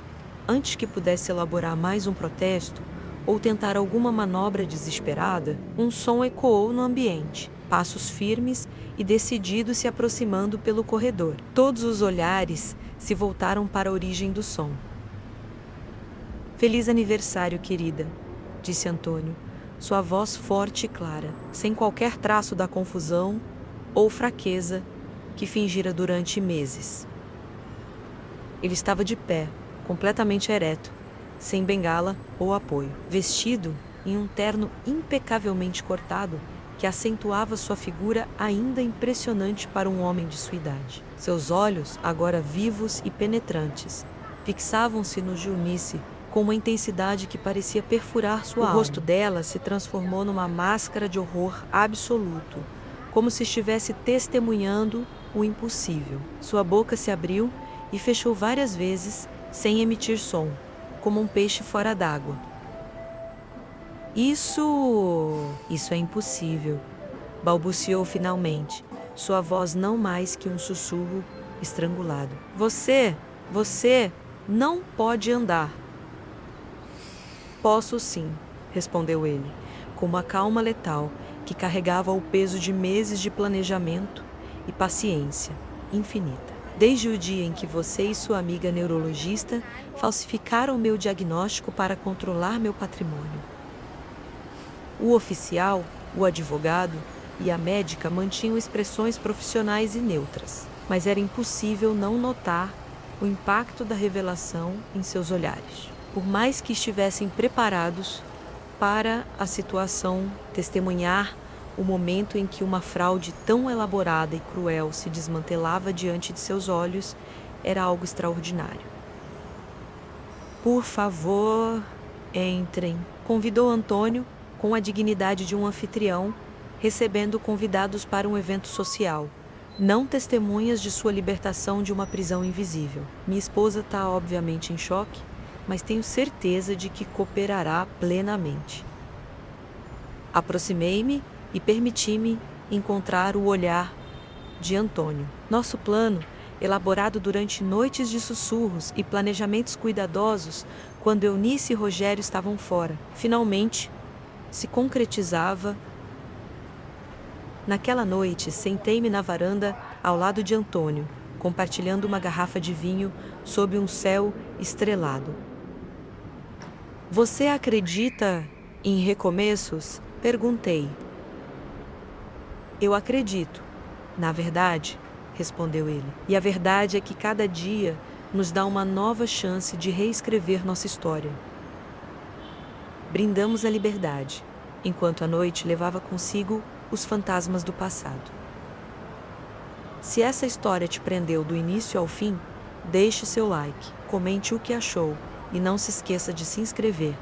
antes que pudesse elaborar mais um protesto ou tentar alguma manobra desesperada, um som ecoou no ambiente, passos firmes e decididos se aproximando pelo corredor. Todos os olhares se voltaram para a origem do som. Feliz aniversário, querida, disse Antônio, sua voz forte e clara, sem qualquer traço da confusão ou fraqueza que fingira durante meses. Ele estava de pé, completamente ereto, sem bengala ou apoio, vestido em um terno impecavelmente cortado que acentuava sua figura ainda impressionante para um homem de sua idade. Seus olhos, agora vivos e penetrantes, fixavam-se no de Eunice com uma intensidade que parecia perfurar sua alma. O rosto dela se transformou numa máscara de horror absoluto, como se estivesse testemunhando o impossível. Sua boca se abriu e fechou várias vezes, sem emitir som, como um peixe fora d'água. Isso é impossível, balbuciou finalmente, sua voz não mais que um sussurro estrangulado. Você não pode andar. Posso sim, respondeu ele, com uma calma letal que carregava o peso de meses de planejamento e paciência infinita. Desde o dia em que você e sua amiga neurologista falsificaram meu diagnóstico para controlar meu patrimônio. O oficial, o advogado e a médica mantinham expressões profissionais e neutras, mas era impossível não notar o impacto da revelação em seus olhares. Por mais que estivessem preparados para a situação, testemunhar o momento em que uma fraude tão elaborada e cruel se desmantelava diante de seus olhos era algo extraordinário. Por favor, entrem, convidou Antônio com a dignidade de um anfitrião, recebendo convidados para um evento social, não testemunhas de sua libertação de uma prisão invisível. Minha esposa está obviamente em choque, mas tenho certeza de que cooperará plenamente. Aproximei-me e permiti-me encontrar o olhar de Antônio. Nosso plano, elaborado durante noites de sussurros e planejamentos cuidadosos, quando Eunice e Rogério estavam fora, finalmente se concretizava. Naquela noite, sentei-me na varanda ao lado de Antônio, compartilhando uma garrafa de vinho sob um céu estrelado. Você acredita em recomeços? Perguntei. Eu acredito. Na verdade, respondeu ele. E a verdade é que cada dia nos dá uma nova chance de reescrever nossa história. Brindamos a liberdade, enquanto a noite levava consigo os fantasmas do passado. Se essa história te prendeu do início ao fim, deixe seu like, comente o que achou e não se esqueça de se inscrever